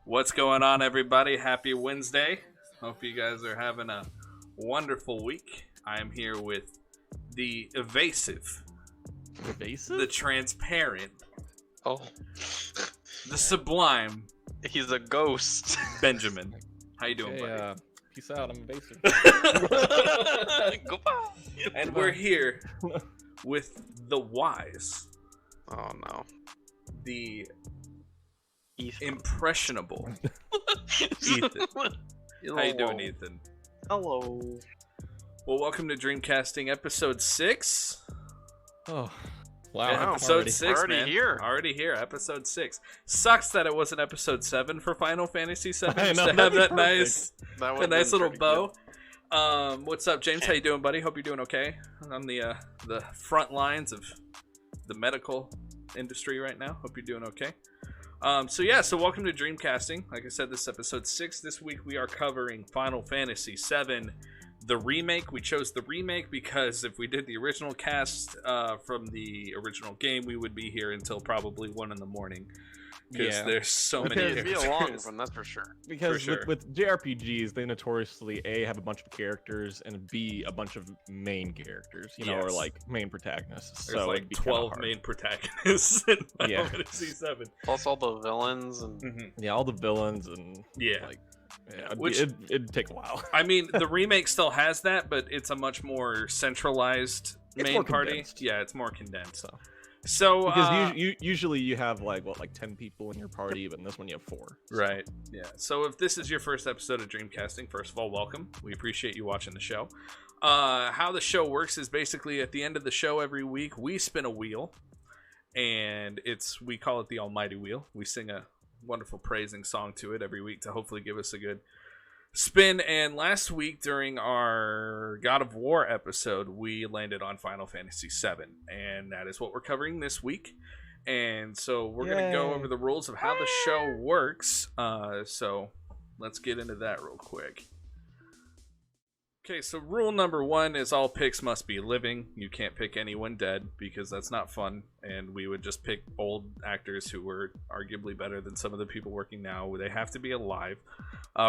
What's going on, everybody? Happy Wednesday. Hope you guys are having a wonderful week. I am here with the evasive, the transparent, the sublime He's a ghost. Benjamin. How you doing, buddy? Peace out, I'm evasive. Goodbye. And we're here with the wise, Oh no. the Ethan. impressionable Ethan. How you doing, Ethan? Hello. Well, welcome to Dreamcasting episode 6. Oh, wow. Yeah, episode already. 6, Already man. here. Already here, episode 6. Sucks that it wasn't episode 7 for Final Fantasy 7. I know, Just to have that'd be that perfect. That a would've nice been little pretty bow. What's up, James? How you doing, buddy? Hope you're doing okay on the front lines of the medical industry right now. Hope you're doing okay. So welcome to Dreamcasting. Like I said, this is episode 6. This week we are covering Final Fantasy VII, the remake. We chose the remake because if we did the original cast from the original game, we would be here until probably 1 in the morning. Because there's so many It'd be a long characters. one, that's for sure. Because sure. with JRPGs, they notoriously A, have a bunch of characters, and B, a bunch of main characters, or Yes. like main protagonists. There's so like it'd be kinda 12 hard. main protagonists in Final Yeah. Fantasy VII. Plus all the villains and Yeah, all the villains and Yeah. like, yeah, Which- it'd take a while. I mean, the remake still has that, but it's a much more centralized It's main more party. condensed. Yeah, it's more condensed. So So, because usually you have like 10 people in your party, but in this one you have 4. So. right, yeah. So if this is your first episode of Dreamcasting, first of all, welcome. We appreciate you watching the show. How the show works is basically at the end of the show every week, we spin a wheel, and we call it the Almighty Wheel. We sing a wonderful praising song to it every week to hopefully give us a good spin. And last week during our God of War episode, we landed on Final Fantasy VII, and that is what we're covering this week. And so we're going to go Yay. over the rules of how the show works. So let's get into that real quick. Okay, so rule number 1 is all picks must be living. You can't pick anyone dead because that's not fun, and we would just pick old actors who were arguably better than some of the people working now. They have to be alive.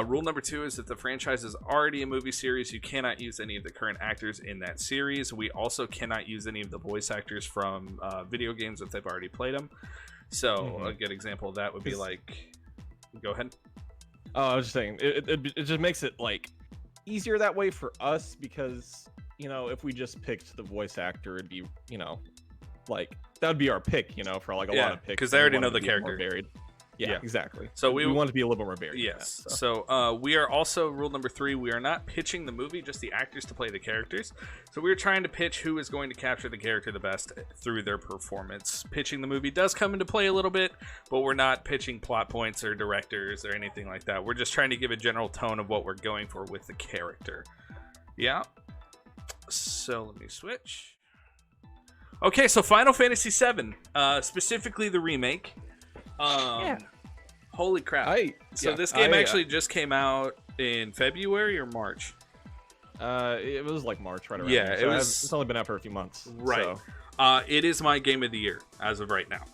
Rule number 2 is that the franchise is already a movie series. You cannot use any of the current actors in that series. We also cannot use any of the voice actors from video games if they've already played them. So a good example of that would be like... Go ahead. Oh, I was just saying, it just makes it like easier that way for us because if we just picked the voice actor, it'd be like that would be our pick, for like a lot of picks because they already know the character. Varied. Yeah, exactly. So we want to be a little bit more varied. Yes. That, So we are also, rule number 3, we are not pitching the movie, just the actors to play the characters. So we're trying to pitch who is going to capture the character the best through their performance. Pitching the movie does come into play a little bit, but we're not pitching plot points or directors or anything like that. We're just trying to give a general tone of what we're going for with the character. Yeah. So let me switch. Okay, so Final Fantasy VII, specifically the remake. Holy crap. This game actually just came out in February or March? it was like March, right around Yeah, there. it So was- it's only been out for a few months. Right. So, It is my game of the year as of right now.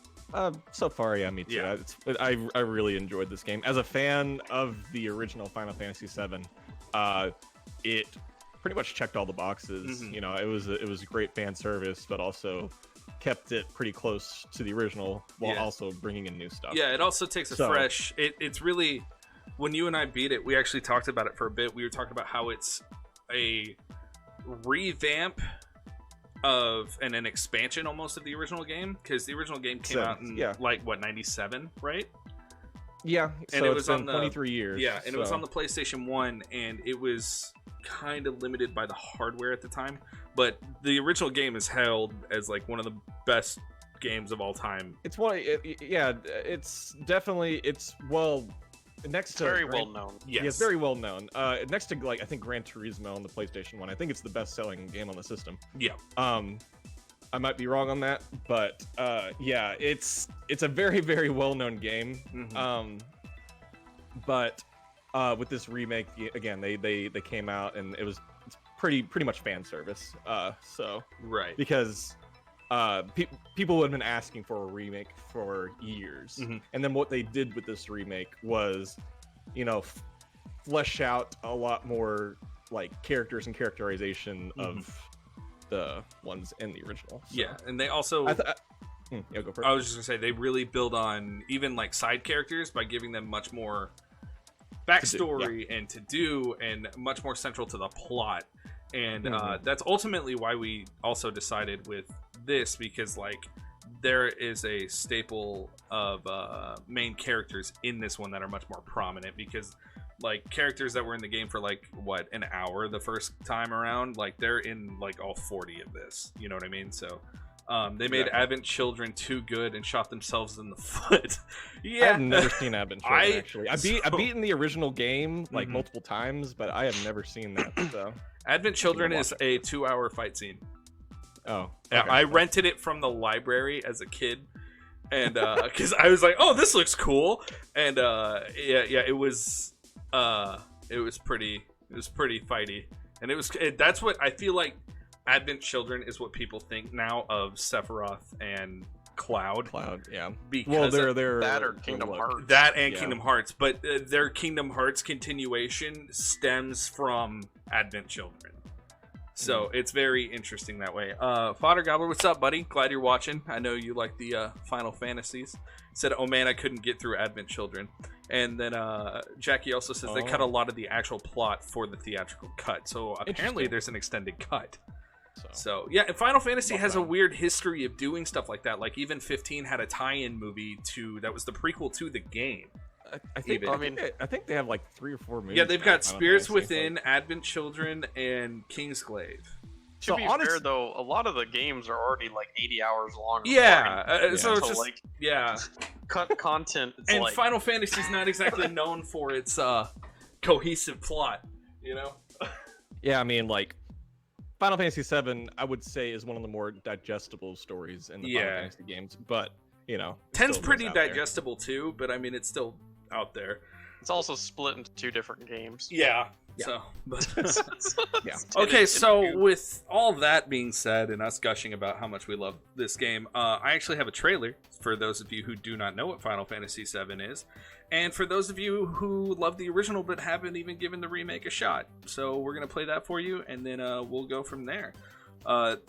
so far, yeah, me too. Yeah. I really enjoyed this game. As a fan of the original Final Fantasy VII, it pretty much checked all the boxes. Mhm. It was great fan service, but also kept it pretty close to the original while Yeah. also bringing in new stuff. Yeah, it also takes a So- fresh... It's really... When you and I beat it, we actually talked about it for a bit. We were talking about how it's a revamp of and an expansion almost of the original game, because the original game came out in 97, right? Yeah, And so it it's was been on the 23 years. Yeah, and it was so- on the PlayStation 1, and it was kind of limited by the hardware at the time. But the original game is held as like one of the best games of all time. It's one. It's definitely next to very well known. Yes. Yeah, it's very well known. Next to I think Gran Turismo on the PlayStation 1. I think it's the best-selling game on the system. Yeah. I might be wrong on that, but it's a very, very well-known game. Mhm. But with this remake, again, they came out and it's pretty much fan service. So Right. because people had been asking for a remake for years, and then what they did with this remake was, flesh out a lot more like characters and characterization of the ones in the original. So. Yeah, and they also. Yeah, go for it. I was just gonna say they really build on even like side characters by giving them much more backstory and to do, and much more central to the plot. And that's ultimately why we also decided with this, because like there is a staple of main characters in this one that are much more prominent, because like characters that were in the game for like what, an hour the first time around, like they're in like all 40 of this, you know what I mean? So they made Advent Children too good and shot themselves in the foot. Yeah, I've never seen Advent Children actually. I've beaten the original game like multiple times, but I have never seen that. So Advent Children is a 2-hour fight scene. Oh, yeah, okay. I rented it from the library as a kid, and because I was like, "Oh, this looks cool," and it was pretty fighty, and that's what I feel like. Advent Children is what people think now of Sephiroth and Cloud. Yeah. Because they're that or Kingdom Hearts. That and Kingdom Hearts, but their Kingdom Hearts continuation stems from Advent Children. So it's very interesting that way. Fodder Gobbler, what's up, buddy? Glad you're watching. I know you like the Final Fantasies. Said, oh man, I couldn't get through Advent Children. And then Jackie also says they cut a lot of the actual plot for the theatrical cut. So apparently there's an extended cut. So yeah, and Final Fantasy has a weird history of doing stuff like that. Like even 15 had a tie-in movie that was the prequel to the game. I think they have like 3 or 4 movies. Yeah, they've got Spirits Within, Advent Children, and Kingsglaive. To be fair, though, a lot of the games are already like 80 hours long. So it's just like cut content. And like... Final Fantasy's not exactly known for its cohesive plot, you know? Yeah, I mean, like Final Fantasy VII, I would say, is one of the more digestible stories in the Final Fantasy games, but 10's pretty digestible too, but I mean, it's still out there. It's also split into 2 different games. Yeah. So, but okay. So with all that being said, and us gushing about how much we love this game, I actually have a trailer for those of you who do not know what Final Fantasy VII is, and for those of you who love the original but haven't even given the remake a shot. So we're gonna play that for you, and then we'll go from there.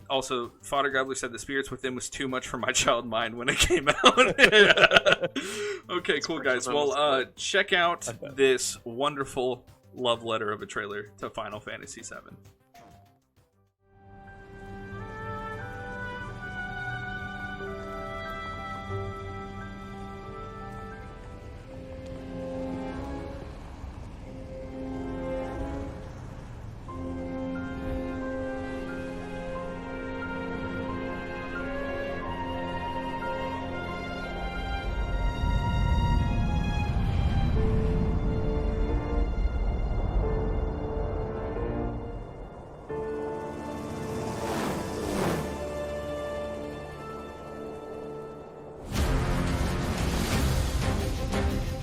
Also, Fodder Gobbler said the Spirits Within was too much for my child mind when it came out. Okay, cool guys. Well, check out this wonderful love letter of a trailer to Final Fantasy VII.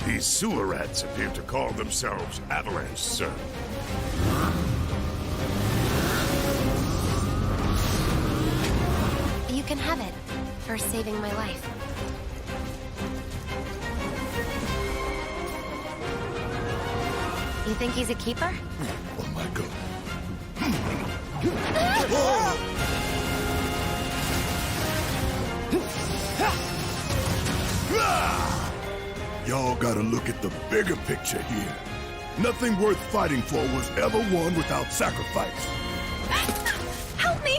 These sewer rats appear to call themselves Avalanche, sir. You can have it for saving my life. You think he's a keeper? Oh my god. Y'all gotta look at the bigger picture here. Nothing worth fighting for was ever won without sacrifice. Help me!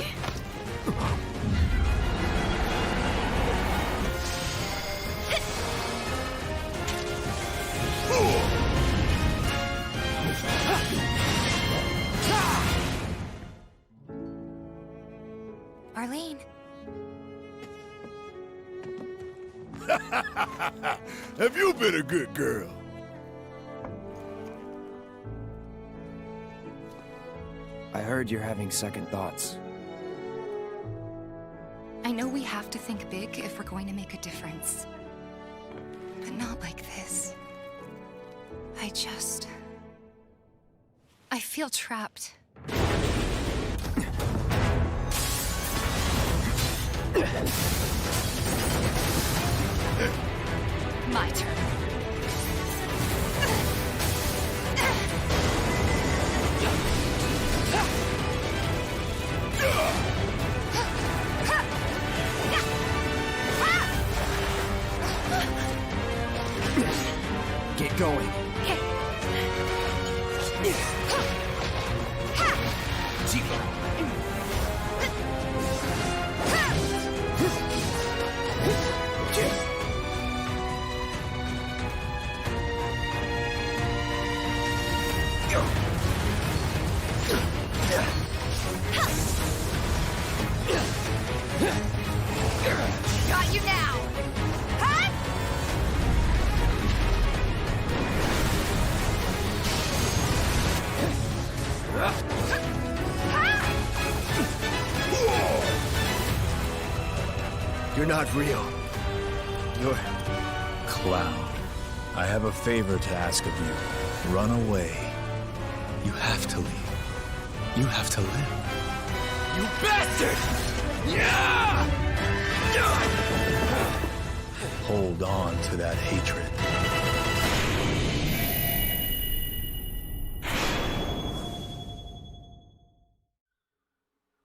Arlene. Have you been a good girl? I heard you're having second thoughts. I know we have to think big if we're going to make a difference. But not like this. I feel trapped. My turn. Get going. Got you now. Huh? You're not real. You're Cloud. I have a favor to ask of you. Run away. You have to leave. You have to live. You bastard! Yeah! Hold on to that hatred.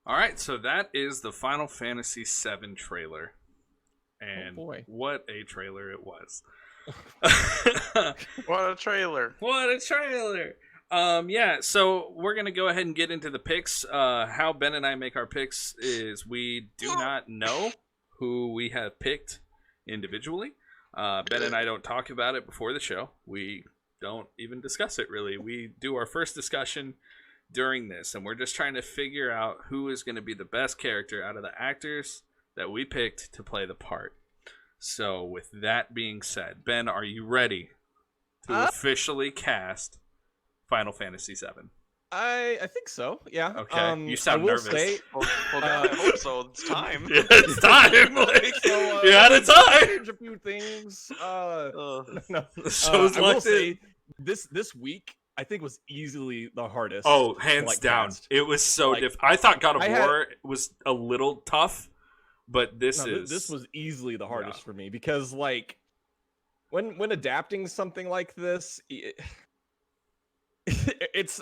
All right, so that is the Final Fantasy VII trailer. And boy. what a trailer it was. What a trailer! What a trailer! Yeah, so we're gonna go ahead and get into the picks. How Ben and I make our picks is we do not know who we have picked individually. Ben and I don't talk about it before the show. We don't even discuss it really. We do our first discussion during this, and we're just trying to figure out who is going to be the best character out of the actors that we picked to play the part. So with that being said, Ben, are you ready to officially cast Final Fantasy VII? I think so. Yeah. Okay. You sound I will nervous. Say, Well, I hope so. It's time. Yeah, it's time. Like, so, you're out of time. change a few things. No. The show's I will locked say in. this week I think was easily the hardest. Oh, to, hands like, down. cast. It was so Like, difficult. I thought God of I had- War was a little tough, but this was easily the hardest Yeah. for me because like when adapting something like this, it's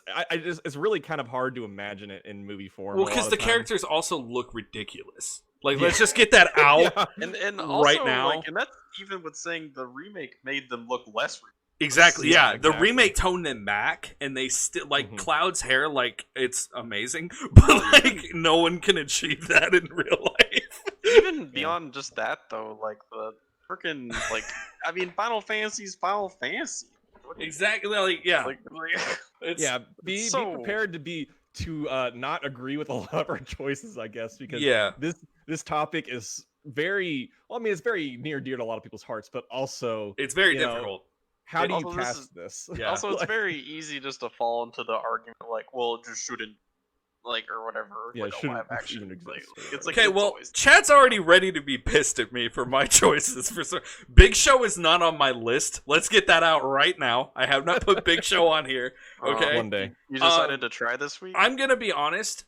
it's really kind of hard to imagine it in movie form. well, a because lot the of times. characters also look ridiculous. Like, let's just get that out. Yeah. And also, Right now. like, and that's even with saying the remake made them look less. Exactly. Yeah, Yeah, the exactly. remake toned them back, and they still like Mhm. Cloud's hair. Like, it's amazing, but like no one can achieve that in real life. Even beyond just that, though, like the freaking like, I mean, Final Fantasy's Final Fantasy. Exactly. Like, yeah. Like, It's, Yeah, be so- prepared to not agree with a lot of our choices, I guess, because Yeah. this topic is very well. I mean, it's very near dear to a lot of people's hearts, but also It's very you know, difficult. how do you Also, this cast is- this? Yeah. Also, it's Like, very easy just to fall into the argument, like, well, it just shouldn't, like, or whatever. Yeah, like, it a shouldn't live action. even exist Like, or it's like, Okay, it's well, always- chat's already ready to be pissed at me for my choices. Big Show is not on my list. Let's get that out right now. I have not put Big Show on here. Okay, one day. You decided to try this week. I'm gonna be honest.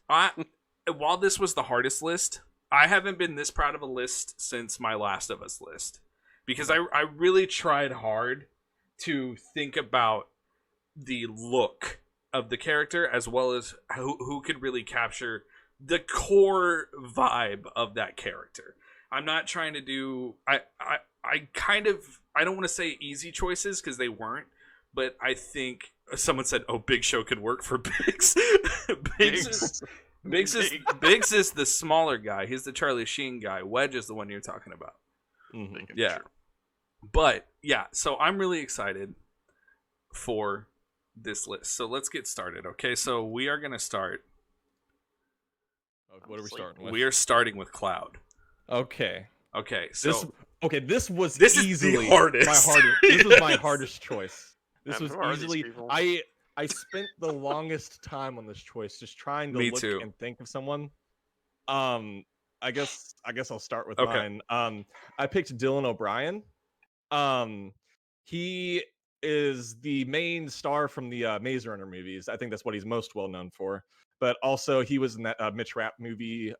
While this was the hardest list, I haven't been this proud of a list since my Last of Us list, because I really tried hard to think about the look of the character as well as who could really capture the core vibe of that character. I'm not trying to do I don't want to say easy choices because they weren't, but I think someone said, "Oh, Big Show could work for Biggs." Biggs is the smaller guy. He's the Charlie Sheen guy. Wedge is the one you're talking about. Mhm. Yeah. But yeah, so I'm really excited for this list. So let's get started. Okay, so we are gonna start. What are we Honestly, starting with? We are starting with Cloud. Okay. Okay, so This was This is the easily hardest. my hardest. This was my Yes. hardest choice. This Man, was who are these easily. people? I spent the longest time on this choice just trying to Me look too. and think of someone. I guess I'll start with Okay. mine. I picked Dylan O'Brien. He is the main star from the Maze Runner movies. I think that's what he's most well known for. But also, he was in that Mitch Rapp movie,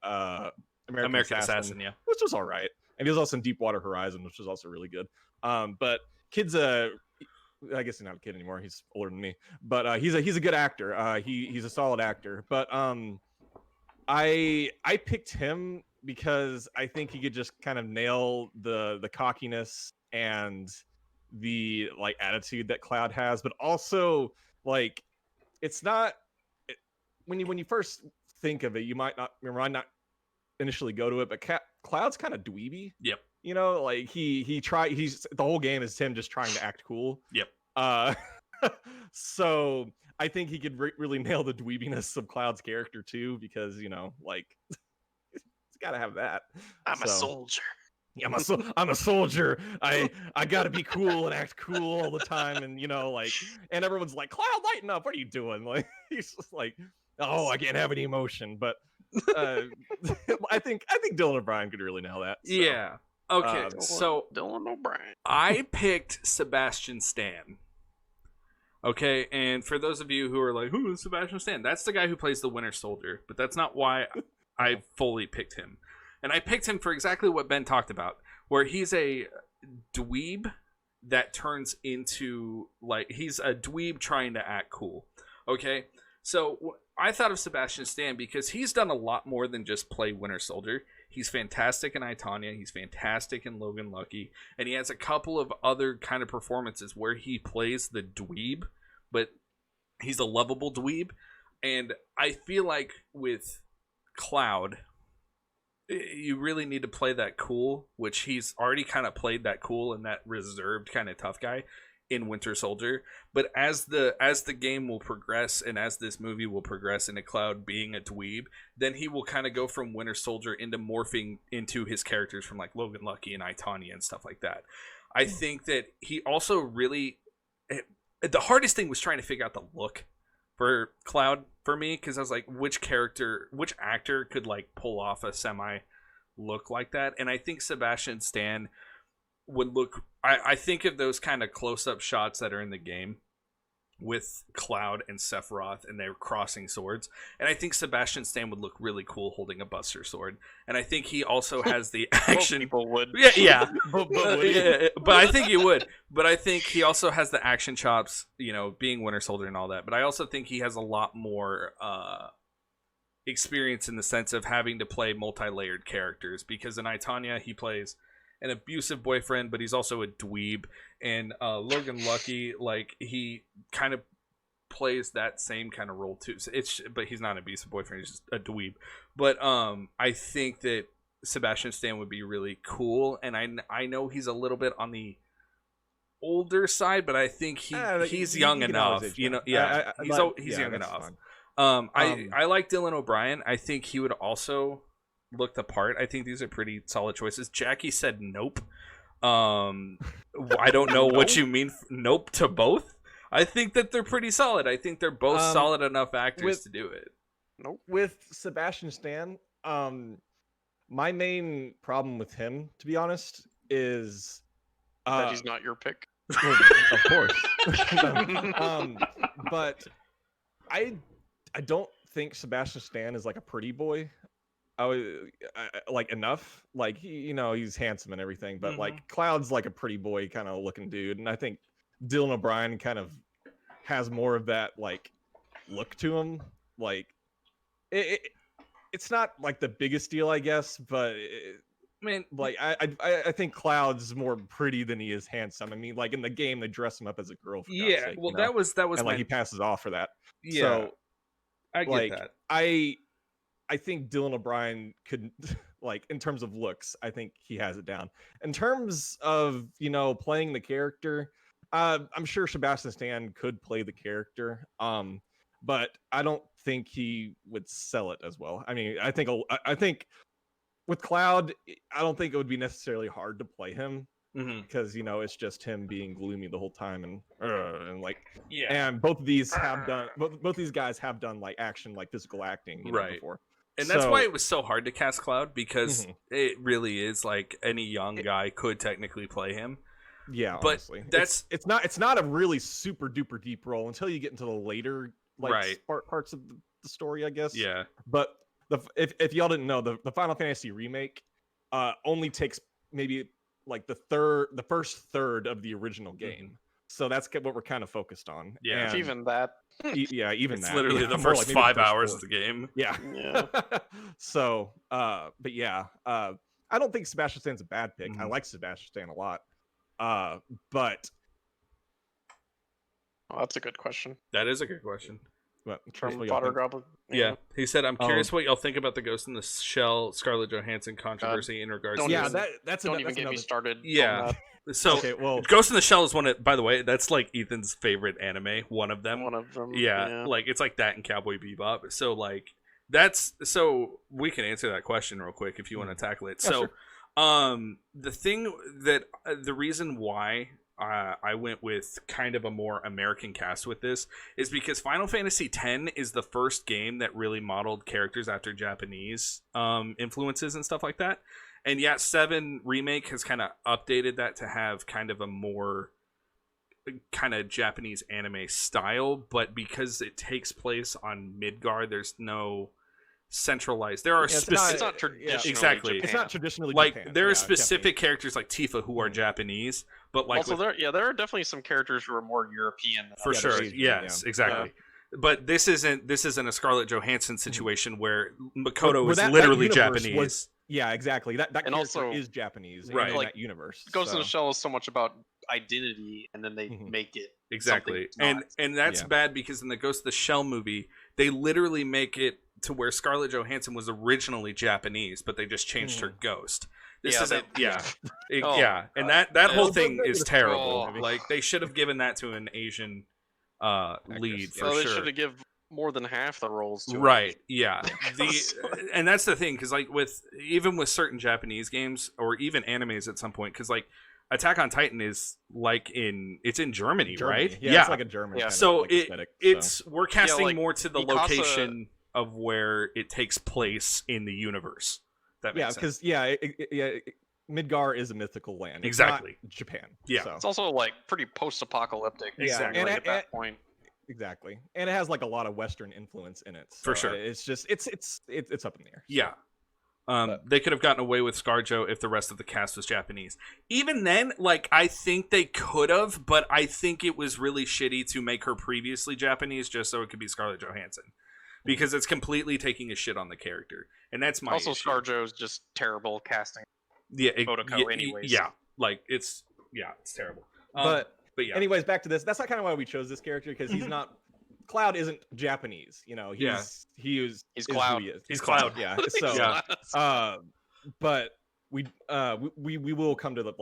American Assassin, yeah. which was all right. And he was also in Deepwater Horizon, which was also really good. But kid's I guess he's not a kid anymore. He's older than me, but he's a good actor. He's a solid actor. But I picked him because I think he could just kind of nail the cockiness and the like attitude that Cloud has, but also like it's not when you first think of it, you might not initially go to it, but Cloud's kind of dweeby. Yep. You know, like he's the whole game is him just trying to act cool. Yep. So I think he could really nail the dweebiness of Cloud's character too, because you know, like he's got to have that. I'm a soldier. Yeah, I'm a soldier. I got to be cool and act cool all the time, and you know, like, and everyone's like, Cloud, lighten up. What are you doing? Like, he's just like, oh, I can't have any emotion, but. I think Dylan O'Brien could really nail that. So. Yeah. Okay. So Dylan O'Brien. I picked Sebastian Stan. Okay, and for those of you who are like, who is Sebastian Stan? That's the guy who plays the Winter Soldier, but that's not why I fully picked him. And I picked him for exactly what Ben talked about, where he's a dweeb that turns into like he's a dweeb trying to act cool. Okay. So I thought of Sebastian Stan because he's done a lot more than just play Winter Soldier. He's fantastic in I, Tonya. He's fantastic in Logan Lucky. And he has a couple of other kind of performances where he plays the dweeb, but he's a lovable dweeb. And I feel like with Cloud, you really need to play that cool, which he's already kind of played that cool and that reserved kind of tough guy in Winter Soldier. But as the game will progress and as this movie will progress into Cloud being a dweeb, then he will kind of go from Winter Soldier into morphing into his characters from like Logan Lucky and I, Tonya and stuff like that. I think that he also really the hardest thing was trying to figure out the look for Cloud for me, because I was like, which actor could like pull off a semi look like that? And I think Sebastian Stan would look. I think of those kind of close-up shots that are in the game with Cloud and Sephiroth, and they're crossing swords. And I think Sebastian Stan would look really cool holding a Buster Sword. And I think he also has the action. Most people would. Yeah. But I think he would. But I think he also has the action chops, you know, being Winter Soldier and all that. But I also think he has a lot more experience in the sense of having to play multi-layered characters. Because in I, Tonya, he plays an abusive boyfriend, but he's also a dweeb. And Logan Lucky, like, he kind of plays that same kind of role too. So but he's not an abusive boyfriend, he's just a dweeb. But I think that Sebastian Stan would be really cool, and I know he's a little bit on the older side, but I think he's young enough. You know, yeah, he's young enough. I like Dylan O'Brien. I think he would also look the part. I think these are pretty solid choices. Jackie said nope. I don't know what you mean. Nope to both. I think that they're pretty solid. I think they're both solid enough actors to do it. Nope. With Sebastian Stan, my main problem with him, to be honest, is that he's not your pick. Well, of course. But I don't think Sebastian Stan is like a pretty boy. I like enough, like he's handsome and everything, but like Cloud's like a pretty boy kind of looking dude, and I think Dylan O'Brien kind of has more of that like look to him. Like it's not like the biggest deal, I guess, but like I think Cloud's more pretty than he is handsome. I mean, like in the game they dress him up as a girl. For God's sake, well, that was and like he passes off for that. Yeah, so, I get like, that. I think Dylan O'Brien could, like, in terms of looks, I think he has it down. In terms of, playing the character, I'm sure Sebastian Stan could play the character, but I don't think he would sell it as well. I mean, I think with Cloud, I don't think it would be necessarily hard to play him. Because it's just him being gloomy the whole time and like and both of these have done both these guys have done like action, like physical acting before, and that's why it was so hard to cast Cloud, because it really is like any young guy could technically play him. Yeah, but honestly. It's not a really super duper deep role until you get into the later parts of the story, I guess. Yeah, but if y'all didn't know, the Final Fantasy remake only takes maybe like the first third of the original game. So that's what we're kind of focused on. Yeah. If And even that. yeah, even It's that. literally Yeah, the more first like maybe the 5 first hours four. of the game. Yeah. Yeah. So, but yeah, I don't think Sebastian Stan's a bad pick. I Mhm. like Sebastian Stan a lot. But Oh, that's a good question. That is a good question. From what y'all Fodder think? Goblin. Yeah, he said, "I'm curious Um, what y'all think about the Ghost in the Shell Scarlett Johansson controversy in regards Don't to yeah, even- that's Don't that's even get me another- started. on Yeah. that. So Okay, well, Ghost in the Shell is one of, by the way, that's like Ethan's favorite anime, one of them. One of them. Yeah, like it's like that and Cowboy Bebop. So like that's so we can answer that question real quick if you want to tackle it. Yeah, So sure. the thing that the reason why I went with kind of a more American cast with this is because Final Fantasy X is the first game that really modeled characters after Japanese influences and stuff like that. And yet 7 Remake has kind of updated that to have kind of a more kind of Japanese anime style, but because it takes place on Midgard, there's no centralized. There are Yeah, specific. It's not traditionally Exactly. Japan. it's not traditionally Like Japan. there are Yeah, specific characters like Tifa who are Japanese, but like Also, with- there are definitely some characters who are more European. Than for Yeah, sure, they're Asian, yes, yeah. exactly. But this isn't a Scarlett Johansson situation where Makoto Where is that literally universe Japanese. was- yeah, exactly. That And character also- is Japanese, Right. in Like, that universe. Ghost in the so- Shell is so much about identity, and then they Mhm. make it Exactly. something it's not. And that's Yeah. bad because in the Ghost of the Shell movie, they literally make it to where Scarlett Johansson was originally Japanese, but they just changed her ghost. This Yeah, isn't they- yeah. Oh Yeah. my And God. that whole Yeah. thing They're is just terrible. terrible. Like they should have given that to an Asian lead yeah. for So they sure. should have give more than half the roles to it. Right. Yeah. And that's the thing because like with even with certain Japanese games or even animes at some point because like Attack on Titan is like it's in Germany, right? Yeah, it's like a German. Yeah. Kind So of, like, aesthetic, it's we're casting like, more to the Mikasa- location of where it takes place in the universe. That makes sense. because Midgar is a mythical land. It's Exactly. not Japan. Yeah. so. It's also like pretty post-apocalyptic. Yeah, Exactly. and at that point. Exactly, and it has like a lot of Western influence in it. For so sure. It's just it's up in the air. Yeah. But- They could have gotten away with ScarJo if the rest of the cast was Japanese. Even then, like I think they could have, but I think it was really shitty to make her previously Japanese just so it could be Scarlett Johansson. Because it's completely taking a shit on the character. And that's my Also, issue. ScarJo's just terrible casting. Yeah, Protocol anyways. Yeah, like it's terrible. But yeah, anyways, back to this. That's not kind of why we chose this character because he's not. Cloud isn't Japanese, you know. Yeah. He's Cloud. Who he is. He's Cloud. Yeah. So, Yeah. but we will come to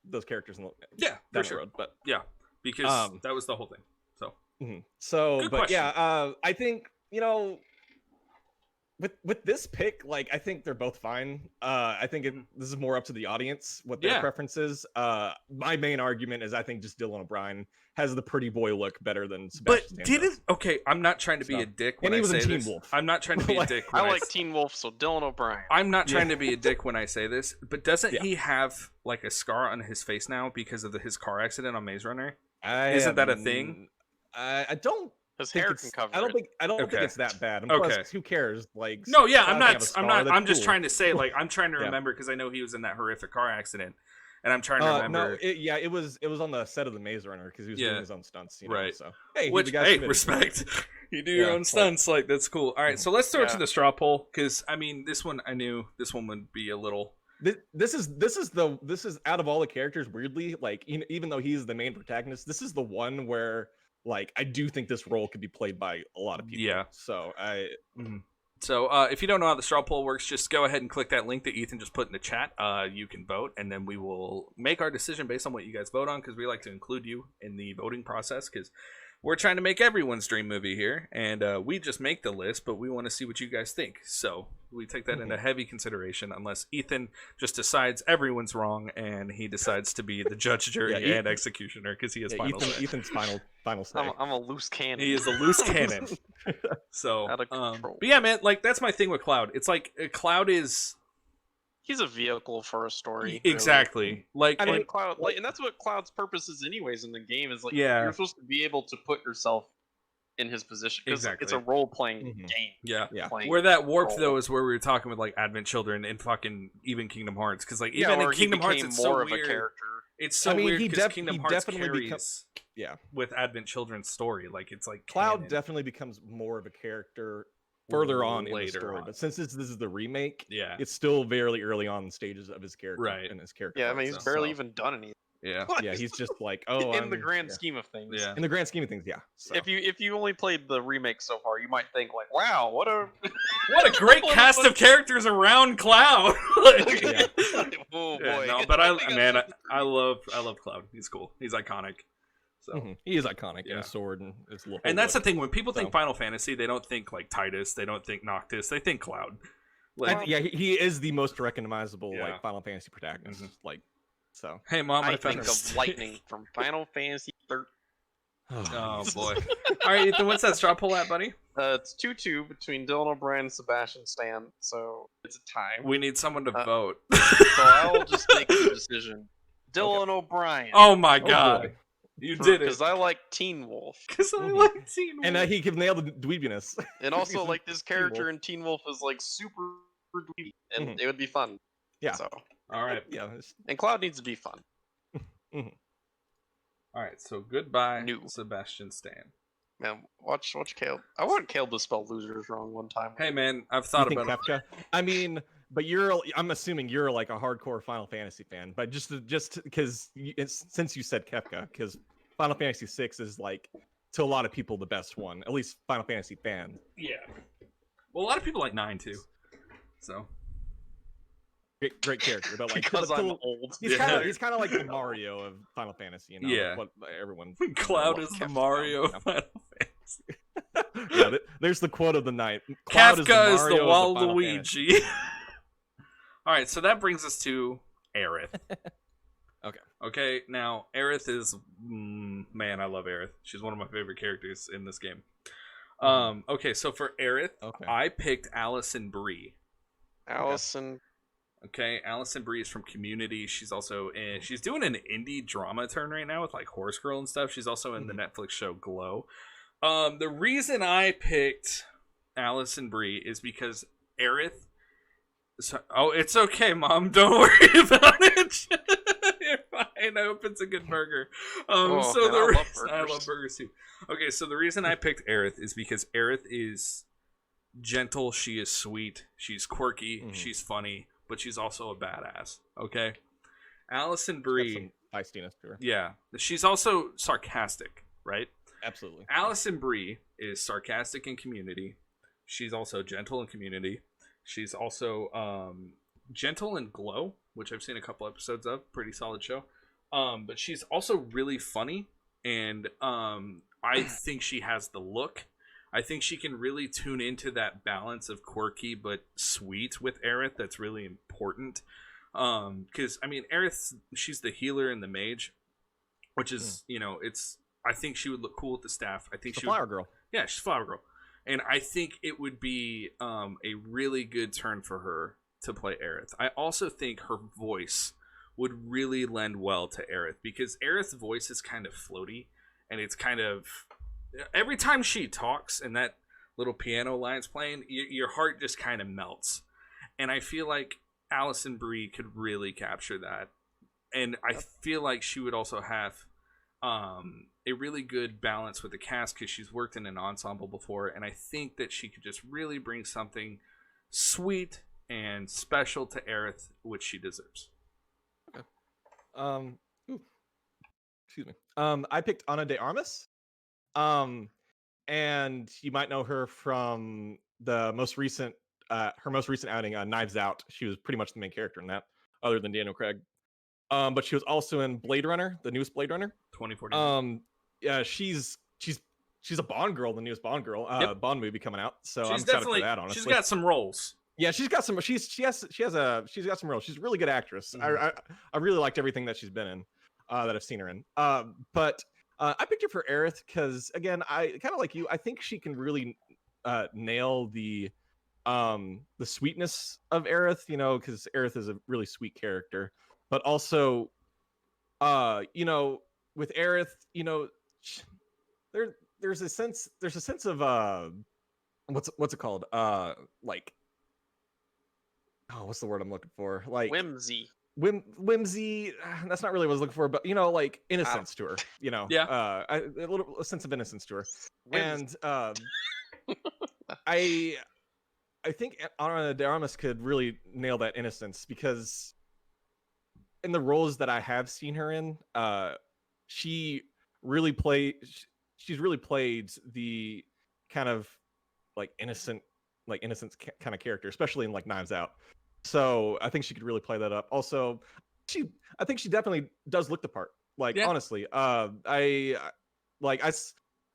those characters down for the sure. road. But Because that was the whole thing. So so, Good but question. yeah, I think with this pick, like I think they're both fine. I think this is more up to the audience what their Yeah. preference is. My main argument is I think just Dylan O'Brien has the pretty boy look better than but Sebastian Stan did does. it? Okay, I'm not trying to be So- a dick and when he I was in say Teen this. Wolf. I'm not trying to be a Like- dick. When I I like Teen Wolf, so Dylan O'Brien. I'm not trying Yeah. to be a dick when I say this, but doesn't Yeah. he have like a scar on his face now because of his car accident on Maze Runner? I Isn't that a haven't- thing? I don't His think hair it's, can cover I don't it. think Okay. it's that bad. And Okay. plus, who cares? Like No, yeah, I'm Cloud can not. have a I'm scar, not. that's I'm just cool. trying to say like I'm trying to Yeah. remember because I know he was in that horrific car accident, and I'm trying to remember. No, it was on the set of the Maze Runner because he was Yeah. doing his own stunts. You know, Right. So hey, Which the guy's hey, committed. respect. You do your Yeah, own stunts, like that's cool. All right, so let's throw it to Yeah. the straw poll because I mean this one I knew this one would be a little. This is out of all the characters, weirdly, like even though he's the main protagonist, this is the one where like I do think this role could be played by a lot of people. Yeah. So So if you don't know how the straw poll works, just go ahead and click that link that Ethan just put in the chat. You can vote, and then we will make our decision based on what you guys vote on because we like to include you in the voting process because we're trying to make everyone's dream movie here, and we just make the list, but we want to see what you guys think. So we take that into heavy consideration unless Ethan just decides everyone's wrong and he decides to be the judge, jury, Yeah, and executioner because he has yeah, final say. Ethan's final say. I'm a loose cannon. He is a loose cannon. So, Out of control. but yeah, man, like that's my thing with Cloud. It's like Cloud is He's a vehicle for a story. really. exactly like I mean, And Cloud, and that's what Cloud's purpose is, anyways, in the game. Is like Yeah. you're supposed to be able to put yourself in his position because Exactly. it's a role playing Mhm. game. Yeah. Yeah. Playing Where that warp role. though is where we were talking with like Advent Children and fucking even Kingdom Hearts, because like Yeah, even or in Kingdom he Hearts became it's more so of weird. a character. It's so I mean, weird he because Kingdom Hearts definitely carries yeah. with Advent Children's story. Like it's like Cloud canon definitely becomes more of a character further on in the later story, on. but since this is the remake, Yeah. it's still very early on in stages of his character Right. and his character. Yeah, I arc, mean he's so- barely even done anything. Yeah. Yeah, he's just like, oh, in the grand yeah. scheme of things. Yeah. In the grand scheme of things, yeah. So. If you only played the remake so far, you might think like, wow, what a What a great cast of characters around Cloud. Like- Yeah. oh boy. Yeah, no, but I love Cloud. He's cool. He's iconic. So Mhm. He is iconic, Yeah. and his sword and his little. and that's the look. thing, when people think So- Final Fantasy, they don't think like Titus, they don't think Noctis, they think Cloud. Like, Yeah, he is the most recognizable Yeah. like Final Fantasy protagonist. Mhm. Like, so. hey mom, I I found think a of Lightning from Final Fantasy 13. Oh boy. All right, Ethan, what's that straw poll at, buddy? It's 2-2 between Dylan O'Brien and Sebastian Stan, so it's a tie. We need someone to Uh, vote. So I'll just make the decision. Dylan O'Brien. Oh my Oh, god. boy. You did it. Because I like Teen Wolf. Because I Mhm. like Teen And Wolf. he can nail the dweebiness. And also, He's like, this character Wolf. in Teen Wolf is, like, super dweeby, and Mhm. it would be fun. Yeah. So, All right. Yeah. it's- and Cloud needs to be fun. All right, so goodbye, New. Sebastian Stan. Man, watch Caleb. I want Caleb to spell losers wrong one time. Hey man, I've You thought think about it. Kefka? I mean, but I'm assuming you're like a hardcore Final Fantasy fan, but just because since you said Kefka, because Final Fantasy VI is like to a lot of people the best one, at least Final Fantasy fans. Yeah. Well, a lot of people like 9 too. So. Great character, but like Because but I'm to- old. he's Yeah. kind of like the Mario of Final Fantasy, you know? Yeah. What everyone. Cloud loves is the Kefka. Mario of Yeah. Final Fantasy. Yeah, there's the quote of the night. Cloud Kafka is the Mario of Final Fantasy. Waluigi. All right, so that brings us to Aerith. Okay. Okay, now Aerith is man, I love Aerith. She's one of my favorite characters in this game. Okay, so for Aerith, Okay. I picked Allison Brie. Allison. Okay, Allison Brie is from Community. She's also in. She's doing an indie drama turn right now with like Horse Girl and stuff. She's also in the Netflix show Glow. The reason I picked Allison Brie is because Aerith. Oh, it's okay, Mom. Don't worry about it. You're fine. I hope it's a good burger. Oh, So man, the I love reason I burgers. love burgers too. Okay, so the reason I picked Aerith is because Aerith is gentle. She is sweet. She's quirky. Mhm. She's funny. But she's also a badass. Okay, Allison Got Brie. some feistiness to her. Yeah, she's also sarcastic, right? Absolutely. Allison Brie is sarcastic in Community. She's also gentle in Community. She's also gentle in Glow, which I've seen a couple episodes of. Pretty solid show. But she's also really funny, and I think she has the look. I think she can really tune into that balance of quirky but sweet with Aerith. That's really important. Because I mean, Aerith, she's the healer and the mage, which is it's. I think she would look cool with the staff. I think The she would, flower girl. yeah, she's Flower Girl. And I think it would be a really good turn for her to play Aerith. I also think her voice would really lend well to Aerith, because Aerith's voice is kind of floaty, and it's kind of... Every time she talks and that little piano line's playing, your heart just kind of melts. And I feel like Allison Brie could really capture that. And I feel like she would also have... a really good balance with the cast, because she's worked in an ensemble before, and I think that she could just really bring something sweet and special to Aerith, which she deserves. Ooh, excuse me. I picked Ana de Armas. And you might know her from the most recent her most recent outing, Knives Out. She was pretty much the main character in that, other than Daniel Craig. But she was also in Blade Runner, the newest Blade Runner. 2049. Yeah, she's a Bond girl, the newest Bond girl, Yep. Bond movie coming out. So I'm She's excited definitely... for that. Honestly, She's got some roles. yeah, she's got some. She's got some roles. She's a really good actress. I really liked everything that she's been in, that I've seen her in. But I picked her for Aerith because, again, I kind of like you. I think she can really nail the sweetness of Aerith. Because Aerith is a really sweet character, but also, with Aerith, there's a sense of what's it called? Like, oh, what's the word I'm looking for? Like Whimsy. whimsy. That's not really what I was looking for, but like innocence to her. Yeah. A sense of innocence to her. Whimsy. And I think Ana de Armas could really nail that innocence, because in the roles that I have seen her in, she really she's really played the kind of like innocent kind of character, especially in like Knives Out. So I think she could really play that up. Also, I think she definitely does look the part. Like, Yeah. honestly,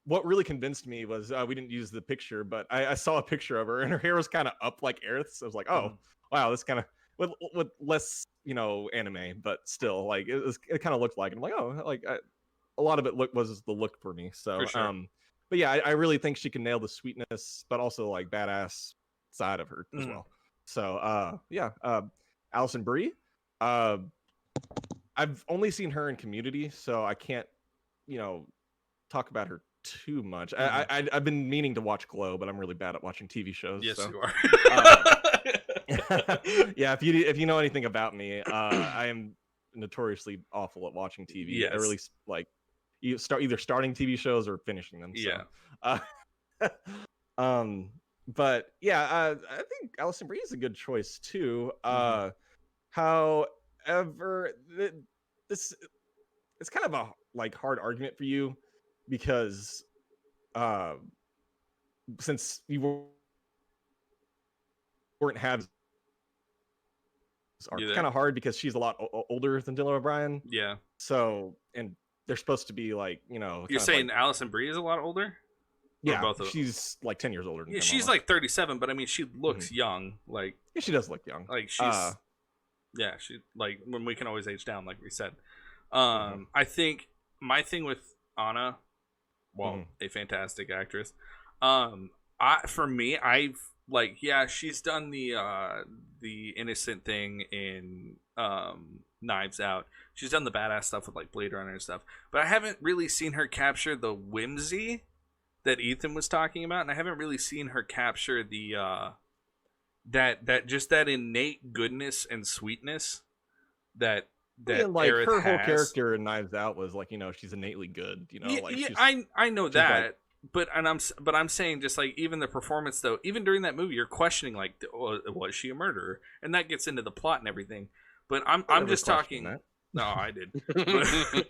what really convinced me was we didn't use the picture, but I saw a picture of her and her hair was kind of up like Aerith's. I was like, oh, wow, this kind of with less, anime, but still, like it kind of looked like it. I'm like, oh, like a lot of it was the look for me. So, For sure. but yeah, I really think she can nail the sweetness, but also like badass side of her as well. So, Alison Brie, I've only seen her in Community, so I can't, talk about her too much. I've been meaning to watch Glow, but I'm really bad at watching TV shows. Yes, so. you are. Yeah, if you know anything about me, I am notoriously awful at watching TV. Yes. I really like either starting TV shows or finishing them. So. Yeah. But yeah, I think Alison Brie is a good choice too. However, this it's kind of a like hard argument for you, because since you weren't having it's kind of hard because she's a lot older than Dylan O'Brien. Yeah. So, and they're supposed to be like, You're saying like, Alison Brie is a lot Or yeah, both of she's like 10 years older than yeah, she's like 37, but I mean, she looks young. Like, yeah, she does look young. Like she's yeah, she like when we can always age down, like we said. I think my thing with Anna, a fantastic actress. For me, I've like, yeah, she's done the innocent thing in Knives Out. She's done the badass stuff with like Blade Runner and stuff, but I haven't really seen her capture the whimsy that Ethan was talking about, and I haven't really seen her capture the that innate goodness and sweetness that like Aerith her whole has. character in Knives Out was like, she's innately good. I know that. Like, but I'm saying just like even the performance though, even during that movie, you're questioning like, was she a murderer? And that gets into the plot and everything. But I'm just talking. That. No, I did.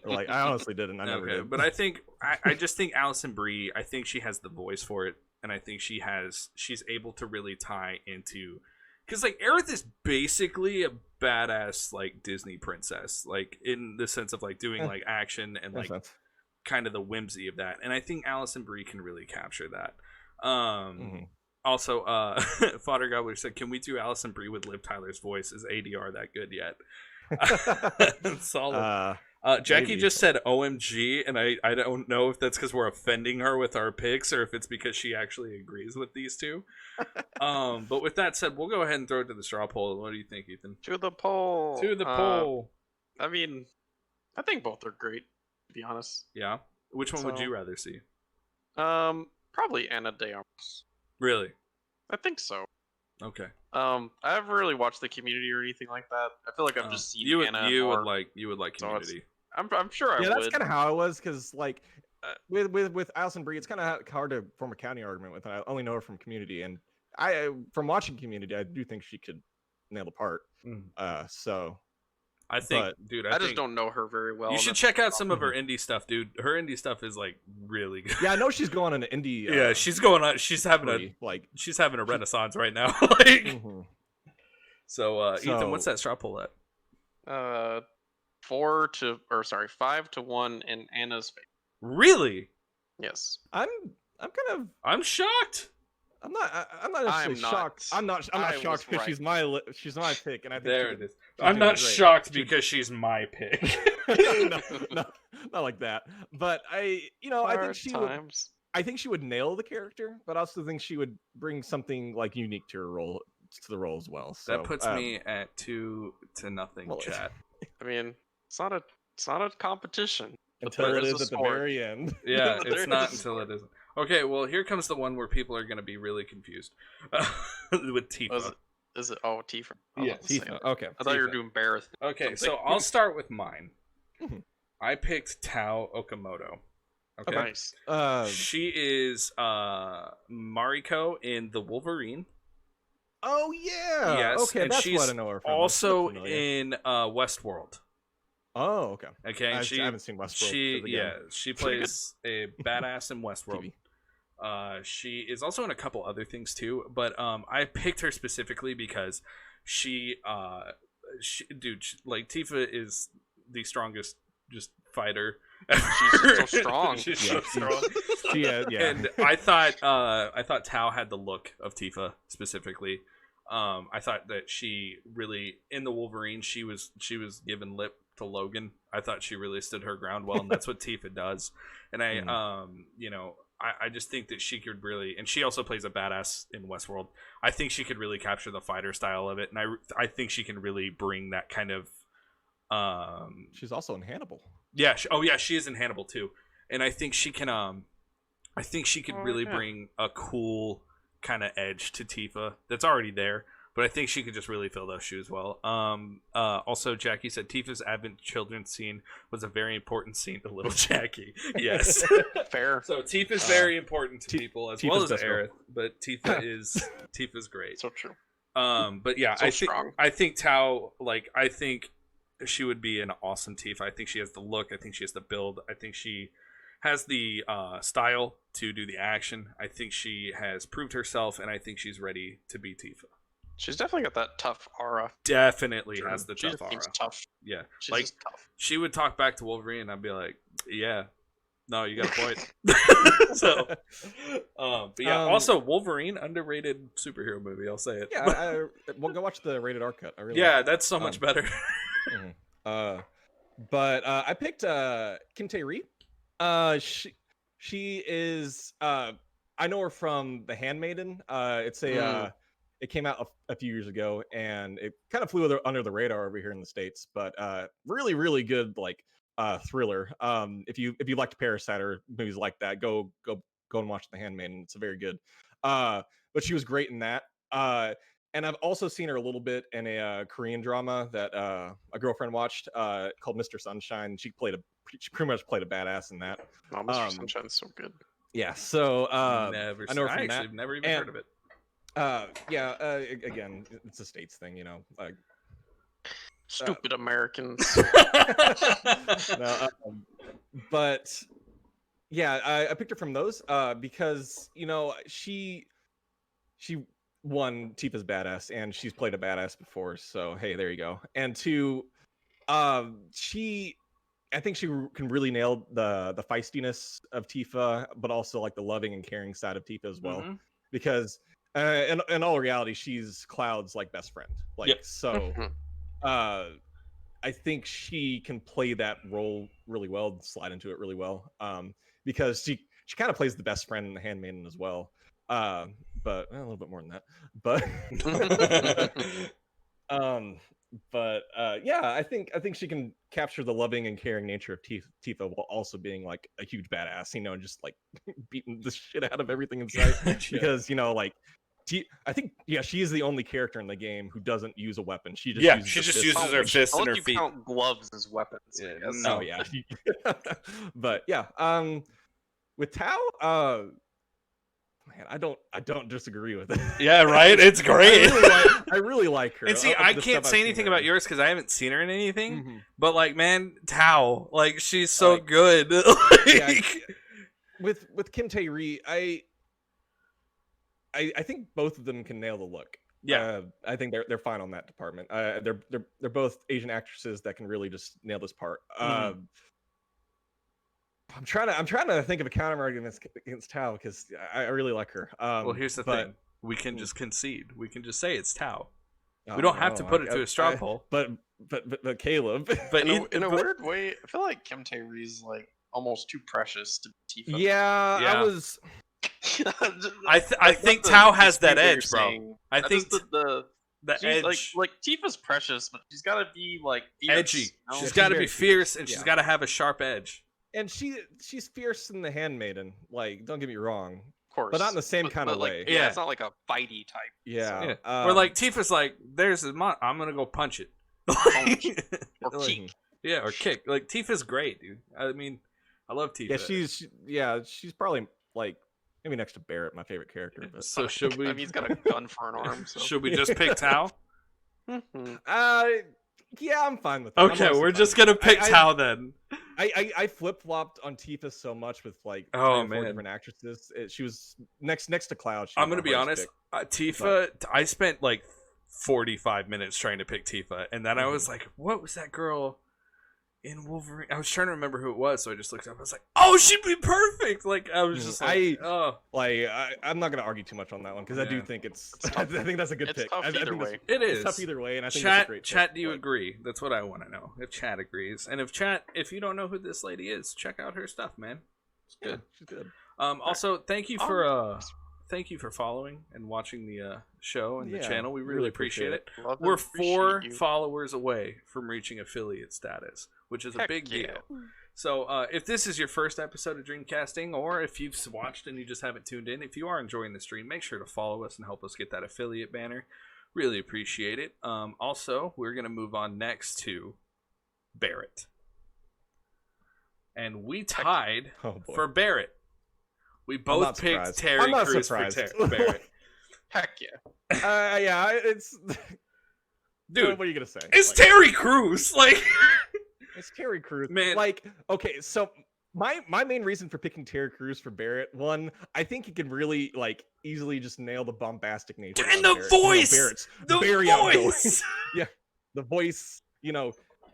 Like I honestly didn't. I never did. But I think I just think Alison Brie. I think she has the voice for it, and I think she's able to really tie into, because like Aerith is basically a badass like Disney princess, like in the sense of like doing like action and like kind of the whimsy of that, and I think Alison Brie can really capture that. Also, Fodder Gobbler said, "Can we do Alison Brie with Liv Tyler's voice? Is ADR that good yet?" Solid. Jackie maybe. Just said OMG, and I don't know if that's because we're offending her with our picks or if it's because she actually agrees with these two. But with that said, we'll go ahead and throw it to the straw poll. What do you think, Ethan? To the poll. To the poll. I mean, I think both are great, to be honest. Yeah. Which one would you rather see? Probably Ana de Armas. Really? I think so. Okay. I haven't really watched the Community or anything like that. I feel like I've just seen Anna. You would like Community. I'm sure I would. Yeah, that's kind of how it was, because like with Alison Brie, it's kind of hard to form a county argument with. I only know her from Community, and from watching Community, I do think she could nail the part. So I think, dude, I just don't know her very well. You should check out some of her indie stuff, dude. Her indie stuff is like really good. Yeah, I know she's going on an indie. Yeah, she's going on. She's having she's having a renaissance right now. Like, so Ethan, what's that straw poll at? 5-1 in Anna's favor. Really? Yes. I'm shocked. I'm not actually shocked. I'm not shocked because she's my pick, and I think there it is. I'm not shocked because she's my pick. no, not like that. But I think she would nail the character, but I also think she would bring something like unique to her role, to the role as well. So that puts me at 2-0, chat. I mean, it's not a competition. Until there it is is a at the sword. very end. Yeah, But there it's not is a until sword. it isn't. Okay, well, here comes the one where people are going to be really confused with Tifa. Is it? Oh, Tifa. Yeah, Tifa. Okay. I thought you were Tifa. doing Barrett. Okay, so something. I'll start with mine. Mhm. I picked Tao Okamoto. Okay. Nice. She is Mariko in The Wolverine. Oh yeah. Yes, Okay, and that's she's what I know her from. also That's familiar. in Westworld. Oh, okay. Okay, I she haven't seen Westworld. she 'cause again, she Pretty good. plays a badass in Westworld. TV. She is also in a couple other things too, but I picked her specifically because she like Tifa is the strongest just fighter. She's just so strong. She's Yeah, so strong. Yeah. And I thought Tao had the look of Tifa specifically. I thought that she really in the Wolverine she was given lip to Logan. I thought she really stood her ground well, and that's what Tifa does. And I just think that she could really, and she also plays a badass in Westworld. I think she could really capture the fighter style of it, and I think she can really bring that kind of. She's also in Hannibal. Yeah. She is in Hannibal too, and I think she can. I think she could really bring a cool kind of edge to Tifa that's already there, but I think she could just really fill those shoes well. Also, Jackie said Tifa's Advent Children scene was a very important scene to little Jackie. Yes. Fair. So Tifa's very important to people as well Tifa's as best girl. Aerith, but Tifa's great. So true. But yeah, So strong. I think Tao, I think she would be an awesome Tifa. I think she has the look. I think she has the build. I think she has the style to do the action. I think she has proved herself, and I think she's ready to be Tifa. She's definitely got that tough aura. Definitely has the She tough just aura. seems tough. Yeah, She's just tough. she would talk back to Wolverine, and I'd be like, "Yeah, no, you got a point." So, but yeah, also Wolverine, underrated superhero movie. I'll say it. Yeah, we'll go watch the rated R cut. I really Yeah, that's so much better. But I picked Kim Tae-ri. She is I know her from The Handmaiden. It's a it came out a few years ago, and it kind of flew under the radar over here in the States. But really good thriller. If you liked Parasite or movies like that, go and watch The Handmaiden. It's a very good. But she was great in that. And I've also seen her a little bit in a Korean drama that a girlfriend watched called Mr. Sunshine. She pretty much played a badass in that. Oh, Mr. Sunshine's so good. Yeah, so never. I know her I from actually that. never even heard of it. Again, it's a States thing, you know. Stupid Americans. No, but yeah, I picked her from those because she one, Tifa's badass, and she's played a badass before, so hey, there you go. And two, I think she can really nail the feistiness of Tifa, but also the loving and caring side of Tifa as well. Mhm. Because in all reality, she's Cloud's best friend. So I think she can play that role really well and slide into it really well. Because she kind of plays the best friend in The Handmaiden as well. But a little bit more than that. But yeah, I think she can capture the loving and caring nature of Tifa while also being a huge badass, just beating the shit out of everything in sight. Because I think she is the only character in the game who doesn't use a weapon. She just uses her fists and her feet. Count gloves as weapons. Yeah, I guess. no. Oh yeah. But yeah, with Tao, man, I don't disagree with it. Yeah, right. It's great. I really like her. And see, Of I the can't stuff say I've anything seen her about in. yours because I haven't seen her in anything. Mhm. But man, Tao, she's so Like- good. Yeah, with Kim Tae-ri, I think both of them can nail the look. Yeah. I think they're fine on that department. They're both Asian actresses that can really just nail this part. Mhm. I'm trying to think of a counter argument against Tao because I really like her. Well, here's the but- thing: we can just concede. We can just say it's Tao. Oh, We don't have to no, put it to a straw poll. But Caleb. But In a weird way, I feel like Kim Tae-ri's almost too precious to be Tifa. yeah, Yeah. I was. I think Tao has that edge, bro. Saying. I think the the she's, edge, Tifa's precious, but she's got to be fierce, edgy. you know? She's She's got to be very fierce, and she's yeah. got to have a sharp edge. And she's fierce in The Handmaiden. Like, don't get me wrong, Of course. but not in the same kind of like, way. Yeah, it's not like a fighty type. Yeah. Yeah. Or like Tifa's like, there's a I'm gonna go punch it. Or Like, kick. Yeah, or kick. Like Tifa's great, dude. I mean, I love Tifa. Yeah, she's probably like maybe next to Barrett, my favorite character. But So should we? I mean, he's got a gun for an arm. So. Should we just pick Tao? Yeah, I'm fine with that. Okay, we're just gonna pick Tao then. I flip flopped on Tifa so much with like Oh, 3 or 4 man. different actresses. She was next to Cloud. I'm gonna be honest. Tifa, I spent like 45 minutes trying to pick Tifa, and then I was like, "What was that girl in Wolverine?" I was trying to remember who it was, so I just looked up. I was like, "Oh, she'd be perfect!" Like I was just like, "Oh." Like I'm not gonna argue too much on that one because I do Yeah. think it's I think that's a good It's pick. tough I either think way. It is it's tough either way, and I think it's a great Chat, pick. do you Like, agree? That's what I want to know. If Chat agrees, and if you don't know who this lady is, check out her stuff, man. It's yeah, good. she's good. Also, thank you for following and watching the show and the Yeah, channel. We really appreciate it. Love and We're appreciate 4 you. followers away from reaching affiliate status, which is a Heck big yeah. deal. So if this is your first episode of Dreamcasting, or if you've watched and you just haven't tuned in, if you are enjoying the stream, make sure to follow us and help us get that affiliate banner. Really appreciate it. Also, we're going to move on next to Barrett. And we tied Oh boy. for Barrett. We not both picked surprised. Terry I'm not Crews surprised. for Barrett. Heck yeah. Yeah, it's Dude, what are you gonna say? it's Like, Terry Crews. Like, It's Terry Crews. Man. Like, okay, so my main reason for picking Terry Crews for Barrett, one, I think he can really like easily just nail the bombastic nature. and of the Barrett. You know, voice, Barrett's the very outgoing. voice. The voice,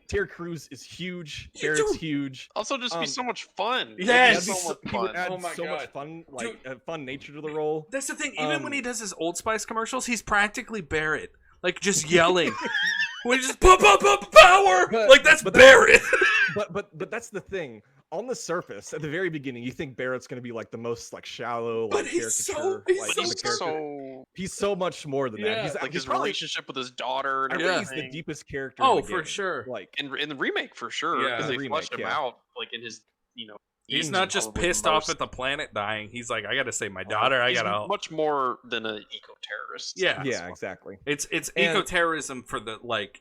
Terry Crews is huge. Yeah, Barrett's dude. huge. Also, just be so much fun. Yes. He so much would fun. add Oh my so much God. fun, Dude. fun nature to the role. That's the thing. Even when he Um, does his Old Spice commercials, he's practically Barrett, like just yelling. When he just pop power, But- like that's but Barrett. But that's the thing. On the surface, at the very beginning, you think Barrett's gonna be like the most like shallow, But like he's so- caricature, he's like, so- of a character. So He's so much more than that. Yeah. He's like he's his probably, relationship with his daughter and I Yeah. think he's everything. the deepest character. Oh, in the for game. sure. Like in the remake for sure Yeah. because In they the fleshed remake, him yeah. out like in his He's scenes not just probably the pissed off most. at the planet dying. He's like, I gotta save my daughter. I He's gotta help. much more than an eco-terrorist. Yeah. yeah, exactly. It's And- eco-terrorism for the like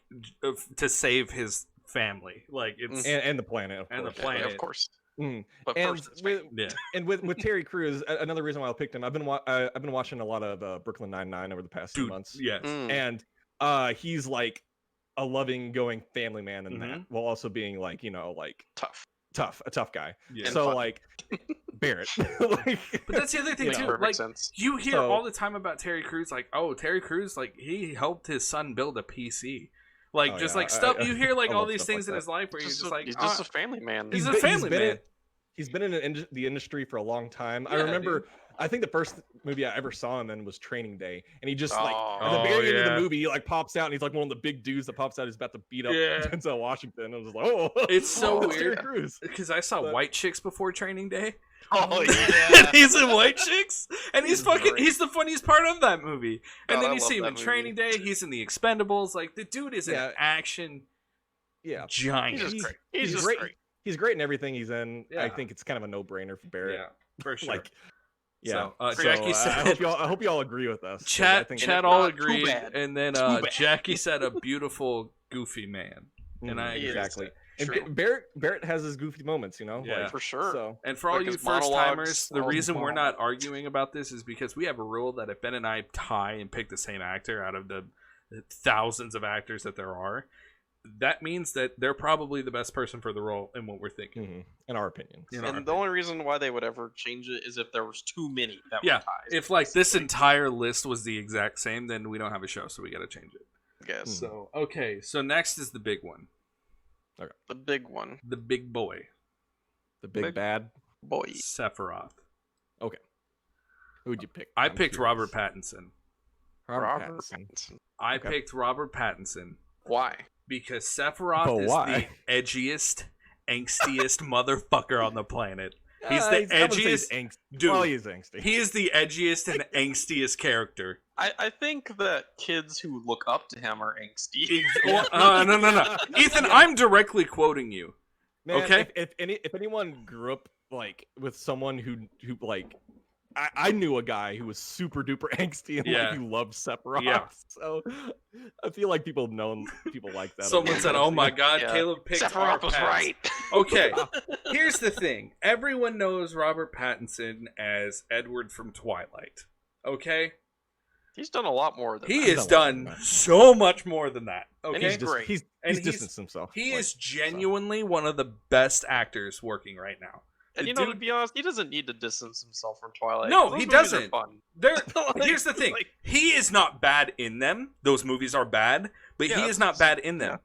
to save his family. Like it's And the planet, of And the course. Yeah, planet. of course. Mm. But And first, it's with, fake. yeah. and with Terry Crews, another reason why I picked him, I've been watching a lot of Brooklyn Nine-Nine over the past few Dude, months, yes. Mm. and he's like a loving, going family man in that, Mhm. while also being like like Tough. a tough guy. Yeah. So funny. like Barrett, like, But that's the other thing Makes too. perfect Like sense. you hear So- all the time about Terry Crews, like, oh, Terry Crews, like he helped his son build a PC. Like Oh, just yeah, like stuff I- you hear like I all love these stuff things like in that. his life where you're He's just like, just a family man. he's a been- family been man. in- He's been in the industry for a long time. I Yeah, remember. I think the first movie I ever saw him in was Training Day, and he just like Oh. at the very end of yeah. the movie, he like pops out, and he's like one of the big dudes that pops out. He's about to beat up Yeah. Denzel Washington. I was like, oh, It's so that's Terry weird. Crews. Because I saw But- White Chicks before Training Day. Oh and yeah. he's in White Chicks, and he's He's fucking great. he's the funniest part of that movie. And God, then I you love see him that in movie. Training Day. He's in the Expendables. Like the dude is Yeah. an action Yeah, giant. He's just great. He's he's just great. great. He's great in everything he's in. I Yeah. think it's kind of a no-brainer for Barrett. Yeah, for sure. Like, yeah. So, So, Jackie I said- hope y'all agree with us. 'cause I Chat think chat if all not, too agreed, bad. and then Too bad. Jackie said a beautiful goofy man, and I Mm, agree with exactly. that. And True. Barrett has his goofy moments, Yeah. like, For sure. So And for all Like you his first timers, monologues, the all reason the we're not arguing about this is because we have a rule that if Ben and I tie and pick the same actor out of the thousands of actors that there are, that means that they're probably the best person for the role in what we're thinking. in our opinions. In our And the only reason why they would ever change it is if there was too many that Yeah, were ties. If like this entire list was the exact same, then we don't have a show, so we got to change it. I guess. So okay, so next is the big one, The big one. the big boy, The big Big- bad. Boy. Sephiroth. Who'd you pick? I I'm picked curious. Robert Pattinson. Robert Pattinson. Pattinson. I Okay. picked Robert Pattinson Why? because Sephiroth But is why? the edgiest, angstiest motherfucker on the planet. He's the I wouldn't say he's edgiest Dude. Well, dude. he is angsty. He is the edgiest and angstiest character. I think that kids who look up to him are angsty. No. Ethan, I'm directly quoting you. Man, Okay. if anyone grew up like with someone who like I knew a guy who was super duper angsty and Yeah. like he loved Sephiroth. Yeah. So I feel like people have known people like that. Someone said, "Oh my God, Yeah. Caleb picked our Sephiroth was paths." right. Okay, here's the thing. Everyone knows Robert Pattinson as Edward from Twilight. Okay? He's done a lot more than He that. has done so much more than that. And Okay? he's great. He's And distanced himself. He like, is genuinely one of the best actors working right now. And The you know, to dude- be honest, he doesn't need to distance himself from Twilight. No, Those he movies are doesn't. Fun. Here's the thing. like- He is not bad in them. Those movies are bad, but Yeah, he is not bad in them.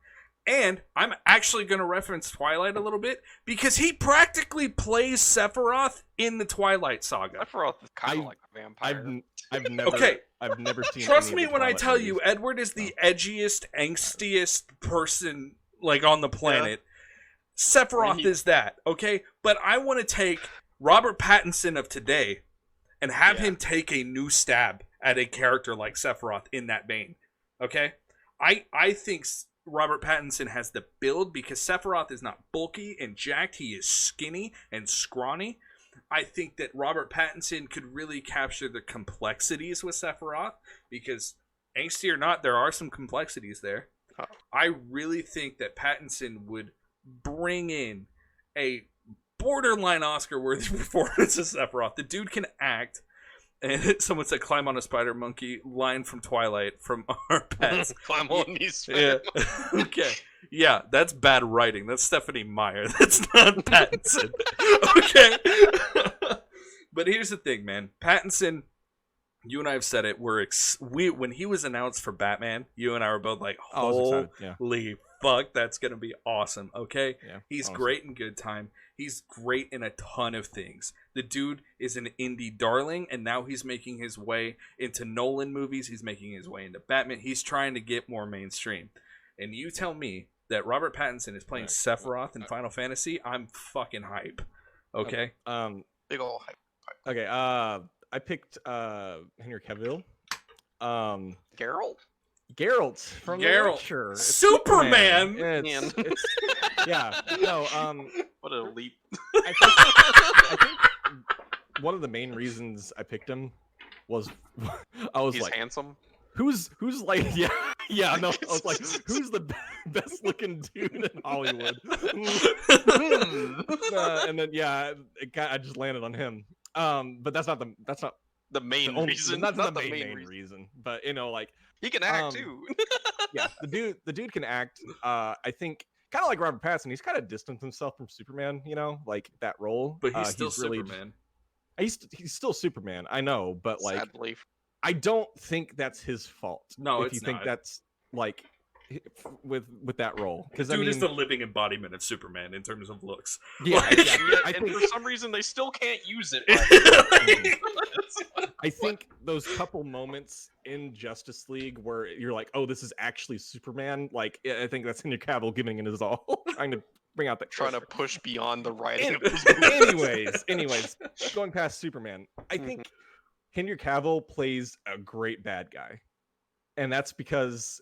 And I'm actually going to reference Twilight a little bit because he practically plays Sephiroth in the Twilight saga. Sephiroth is kind of I- like a vampire. I've never Okay. I've never seen. Trust any me of the when I Twilight tell you, movies. Edward is the edgiest, angstiest person like on the planet. Sephiroth He- is that, okay? But I want to take Robert Pattinson of today and have Yeah. him take a new stab at a character like Sephiroth in that vein. Okay? I think Robert Pattinson has the build because Sephiroth is not bulky and jacked. He is skinny and scrawny. I think that Robert Pattinson could really capture the complexities with Sephiroth because, angsty or not, there are some complexities there. Oh. I really think that Pattinson would bring in a borderline Oscar-worthy performance of Sephiroth. The dude can act. And someone said, "Climb on a spider monkey." Line from Twilight from our pets. Climb on these. Yeah. Okay. Yeah, that's bad writing. That's Stephanie Meyer. That's not Pattinson. Okay. But here's the thing, man. Pattinson, you and I have said it. When he was announced for Batman, you and I were both like, I was excited. Yeah. "Holy fuck, that's gonna be awesome." Okay. Yeah. He's honestly. great in good time. He's great in a ton of things. The dude is an indie darling, and now he's making his way into Nolan movies. He's making his way into Batman. He's trying to get more mainstream. And you tell me that Robert Pattinson is playing Sephiroth in Final Fantasy, I'm fucking hype. Okay? Big ol' hype. Okay. I picked Henry Cavill. Geralt? Geralt from The Geralt. Witcher. It's Superman! It's, yeah. No. What a leap. I think one of the main reasons I picked him was I was He's like, handsome. who's like, yeah. No, I was like, who's the best looking dude in Hollywood? And then I just landed on him. But that's not The main the only, reason. That's not the the main reason. But you know, like, He can act too. yeah, the dude can act. I think kind of like Robert Pattinson, he's kind of distanced himself from Superman, you know, like that role. But he's still really, Superman. He's still Superman, I know, but like, Sadly. I don't think that's his fault. No, if it's you think not. that's like with that role, because Dude I mean, is the living embodiment of Superman in terms of looks. yeah, Like- exactly. I And think for some reason, they still can't use it. I think those couple moments in Justice League where you're like, oh, this is actually Superman. Like, I think that's Henry Cavill giving it his all, trying to bring out that Trying to character. push beyond the writing. anyways, going past Superman, I think Henry Cavill plays a great bad guy, and that's because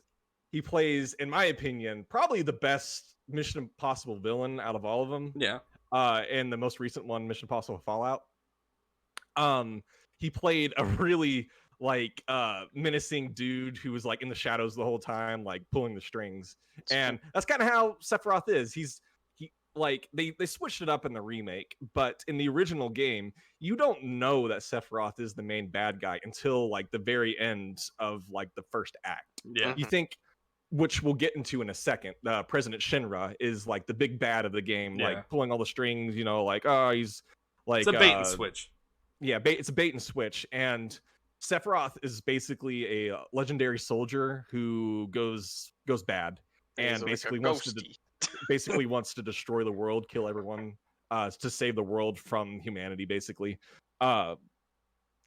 he plays, in my opinion, probably the best Mission Impossible villain out of all of them. Yeah. And the most recent one, Mission Impossible Fallout. He played a really like menacing dude who was like in the shadows the whole time, like pulling the strings. And that's kind of how Sephiroth is. He like they switched it up in the remake, but in the original game, you don't know that Sephiroth is the main bad guy until like the very end of like the first act. Yeah. You think, which we'll get into in a second, President Shinra is like the big bad of the game, Yeah. like pulling all the strings, you know, like, oh, he's like It's a bait and switch. yeah, it's a bait and switch. And Sephiroth is basically a legendary soldier who goes bad and basically wants to destroy the world, kill everyone, to save the world from humanity, basically.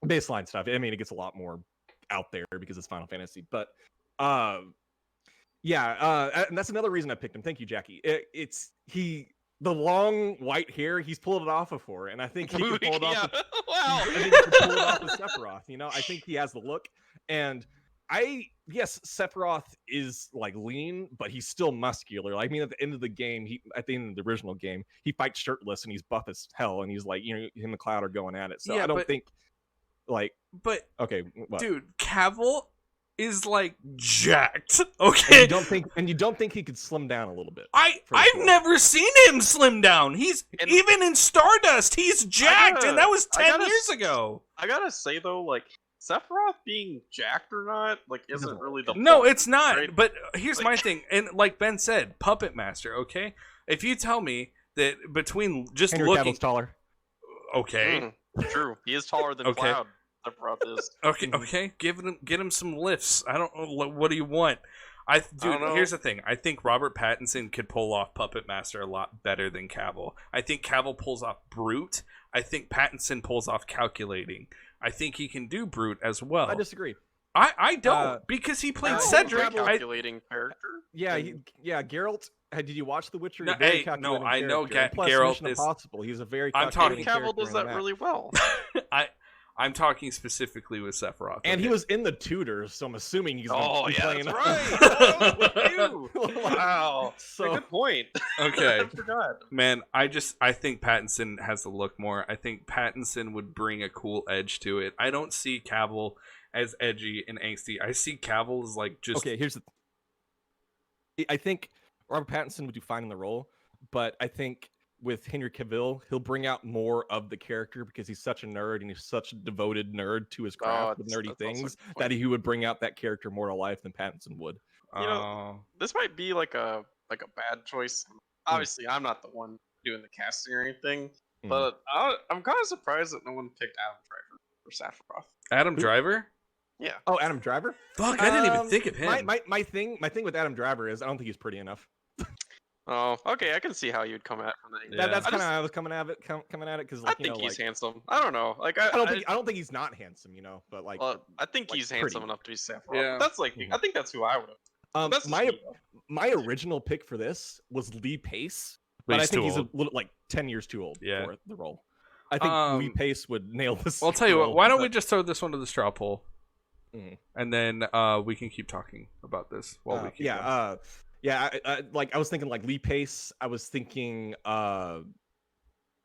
Baseline stuff. I mean, it gets a lot more out there because it's Final Fantasy, but and that's another reason I picked him. Thank you, Jackie. The long white hair, he's pulled it off before, and I think he can pull it off. Wow. I think he can pull it off with Sephiroth. You know, I think he has the look, and Yes, Sephiroth is like lean, but he's still muscular. I mean, at the end of the game, at the end of the original game, he fights shirtless and he's buff as hell, and he's like, him and Cloud are going at it. So Yeah, I don't but- think, like, But okay, what? dude, Cavill is like jacked. And Okay, you don't think he could slim down a little bit? I've sure. never seen him slim down. He's And- even in Stardust, he's jacked, and that was I 10 gotta years ago. I gotta say though, like Sephiroth being jacked or not, like isn't really the No, point, it's not. right? But here's my Like- thing, and like Ben said, Puppet Master. Okay, if you tell me that between just Henry looking, Cavill's taller. okay, True, he is taller than Okay. Cloud. Sephiroth is. okay, get him some lifts. I don't know what do you want. don't know. Here's the thing. I think Robert Pattinson could pull off Puppet Master a lot better than Cavill. I think Cavill pulls off Brute. I think Pattinson pulls off Calculating. I think he can do Brute as well. I disagree. I don't because he played no, Cedric. Cavill- Calculating character. Yeah, Geralt. Did you watch The Witcher? No, He's a very hey, calculating no, I know character. And plus, Geralt Mission is- Impossible. He's a very. I'm calculating talking- Cavill character does in that that. really well. I'm talking specifically with Sephiroth. And he okay? was in the Tudors, so I'm assuming he's. Oh be yeah, playing... that's right. Oh, look at you. Like, Wow. So Good point. Okay. I forgot. Man, I think Pattinson has the look more. I think Pattinson would bring a cool edge to it. I don't see Cavill as edgy and angsty. I see Cavill as like just okay, here's the. I think Robert Pattinson would do fine in the role, but I think with Henry Cavill, he'll bring out more of the character because he's such a nerd and he's such a devoted nerd to his craft with nerdy that's also things a good that point. he would bring out that character more to life than Pattinson would. You know, this might be like a bad choice. Obviously, I'm not the one doing the casting or anything, but I'm kind of surprised that no one picked Adam Driver for Sephiroth. Adam Driver. Yeah. Oh, Adam Driver? Fuck, I didn't even think of him. My thing with Adam Driver is I don't think he's pretty enough. Oh, okay. I can see how you'd come at from that. Yeah. That's I kind of just- how I was coming at it because I like, think he's like, handsome. I don't know. Like I I don't think he's not handsome, but like I think like he's handsome pretty. enough to be Sephiroth. Yeah. That's like I think that's who I would have. That's just my me, though. my original pick for this was Lee Pace, but I he's think too he's old. a little like 10 years too old Yeah. for the role. I think Lee Pace would nail this. Well, I'll tell you what. role, Why don't we but- just throw this one to the straw poll, Mhm. and then we can keep talking about this while we keep. going. I was thinking like Lee Pace. I was thinking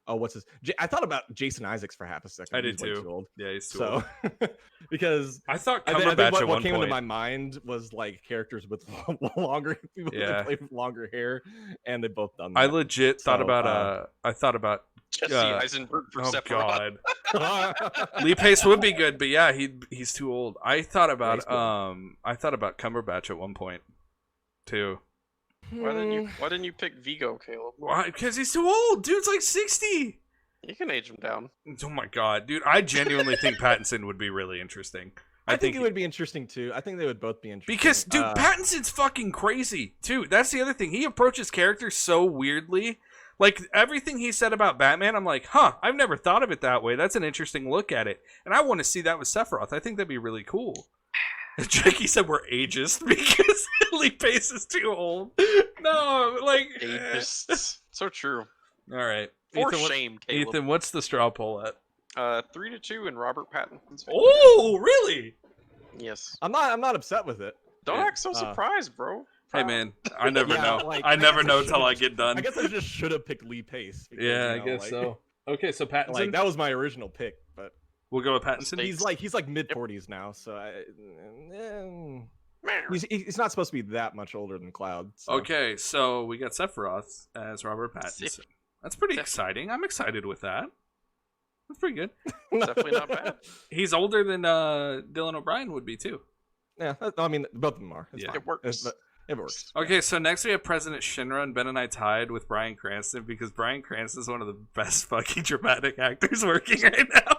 what's his? I thought about Jason Isaacs for half a second. I did He's way too. Too old. Yeah, he's too old. So because I thought I think Cumberbatch what at one came point. into my mind was like characters with longer people Yeah. that play with longer hair, and they both done that. I legit thought So, about I thought about Jesse oh Eisenberg for Sephiroth. god. Lee Pace would be good, but yeah, he's too old. I thought about he's cool. I thought about Cumberbatch at one point too. Why didn't you pick Vigo, Caleb? Why? Because he's too old. Dude's like 60. You can age him down. Oh my god, dude! I genuinely think Pattinson would be really interesting. I think it would be interesting too. I think they would both be interesting. Because, dude, Pattinson's fucking crazy, too. That's the other thing. He approaches characters so weirdly. Like, everything he said about Batman, I'm like, huh, I've never thought of it that way. That's an interesting look at it. And I want to see that with Sephiroth. I think that'd be really cool. Jackie said we're ageist because Lee Pace is too old. No, like... Ageist. So true. All right. For Ethan, shame, Caleb. Ethan, what's the straw poll at? 3-2 in Robert Pattinson's favor. Oh, really? Yes. I'm not upset with it. Don't Yeah. act so surprised, bro. Hey, man, I never Yeah, know. like, I I never guess I know till I should've- get done. I guess I just should have picked Lee Pace. Because, Yeah, I you know, guess like- so. Okay, so Pattinson. Like that was my original pick, but We'll go with Pattinson. he's like mid 40s now, so he's not supposed to be that much older than Cloud. So. Okay, so we got Sephiroth as Robert Pattinson. Sick. That's pretty exciting. I'm excited with that. That's pretty good. Definitely not bad. He's older than Dylan O'Brien would be too. Yeah, I mean both of them are. It's Yeah. fine. It works. It works. Okay, so next we have President Shinra, and Ben and I tied with Bryan Cranston because Bryan Cranston is one of the best fucking dramatic actors working right now.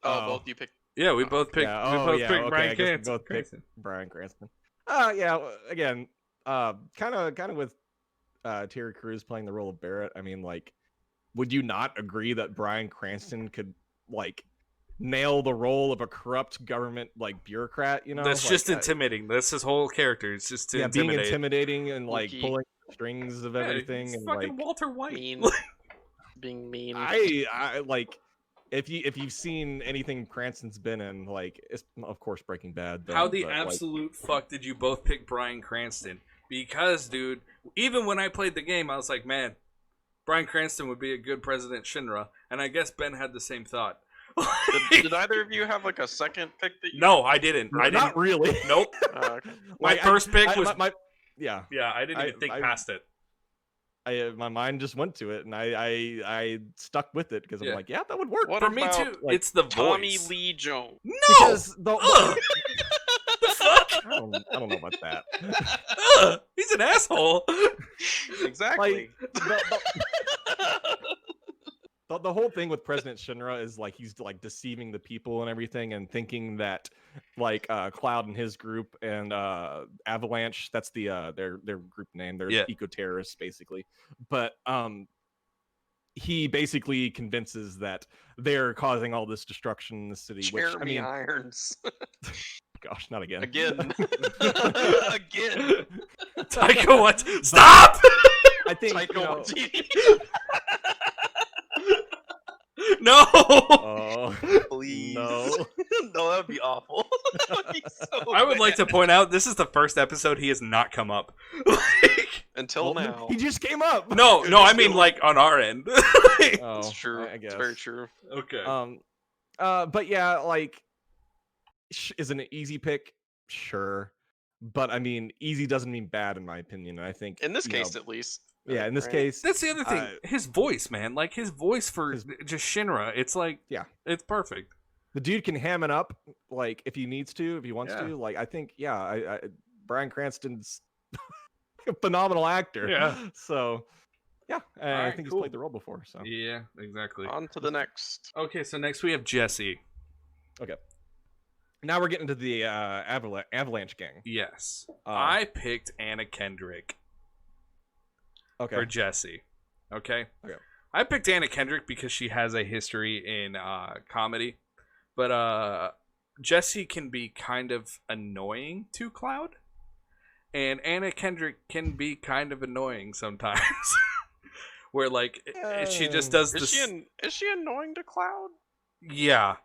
Both you picked. Yeah, we both picked. Yeah, we both picked okay, Bryan I guess we Cranston. both picked Cranston. Bryan Cranston. Yeah. Again, kind of with Terry Crews playing the role of Barrett. I mean, like, would you not agree that Bryan Cranston could like nail the role of a corrupt government like bureaucrat? You know, That's like, just intimidating. That's his whole character. It's just to yeah, being intimidate. intimidating and like Spooky. pulling the strings of Yeah, everything he's and fucking like Walter White. Mean. Being mean. I like if you've seen anything Cranston's been in, like, it's of course Breaking Bad. How the but, absolute fuck did you both pick Bryan Cranston? Because, dude, even when I played the game, I was like, man, Bryan Cranston would be a good President Shinra, and I guess Ben had the same thought. Did either of you have like a second pick that you? No, I didn't. Not really. Nope. Okay. My first pick was. Yeah. Yeah, I didn't even think past it. My mind just went to it, and I stuck with it because I'm like, yeah, that would work. What For me about, too. like, It's the Tommy voice. Lee Jones. No. Because the Fuck. I don't know about that. He's an asshole. Exactly. The whole thing with President Shinra is like he's like deceiving the people and everything, and thinking that like Cloud and his group and Avalanche, that's the their group name, they're eco-terrorists basically. But he basically convinces that they're causing all this destruction in the city. Jeremy which I mean, Irons. gosh, not again. Again. Taika, what? Stop! I think Taika you know, Waititi. No. oh, Please. no. No, that would be awful. That would be so I would like to bad. point out this is the first episode he has not come up. Until Well, now. he just came up. No, I mean like on our end. Oh, It's true. I guess. It's very true. Okay. But yeah, like, is an easy pick, sure, but I mean, easy doesn't mean bad in my opinion. I think In this you case, know, at least. yeah, in this Right. case, That's the other thing. His voice, man. Like his voice for just Shinra. It's like, yeah, it's perfect. the dude can ham it up like if he needs to, if he wants Yeah. to. Like, I think, yeah, I Bryan Cranston's a phenomenal actor. Yeah. So, yeah, I Alright, think cool. he's played the role before. So, Yeah, exactly. On to the next. Okay, so next we have Jesse. okay. Now we're getting to the Avalanche gang. Yes. I picked Anna Kendrick Okay. for Jesse. Okay? Okay. I picked Anna Kendrick because she has a history in comedy. But Jesse can be kind of annoying to Cloud. And Anna Kendrick can be kind of annoying sometimes. Where, like, she just does Is this... is she annoying to Cloud? Yeah.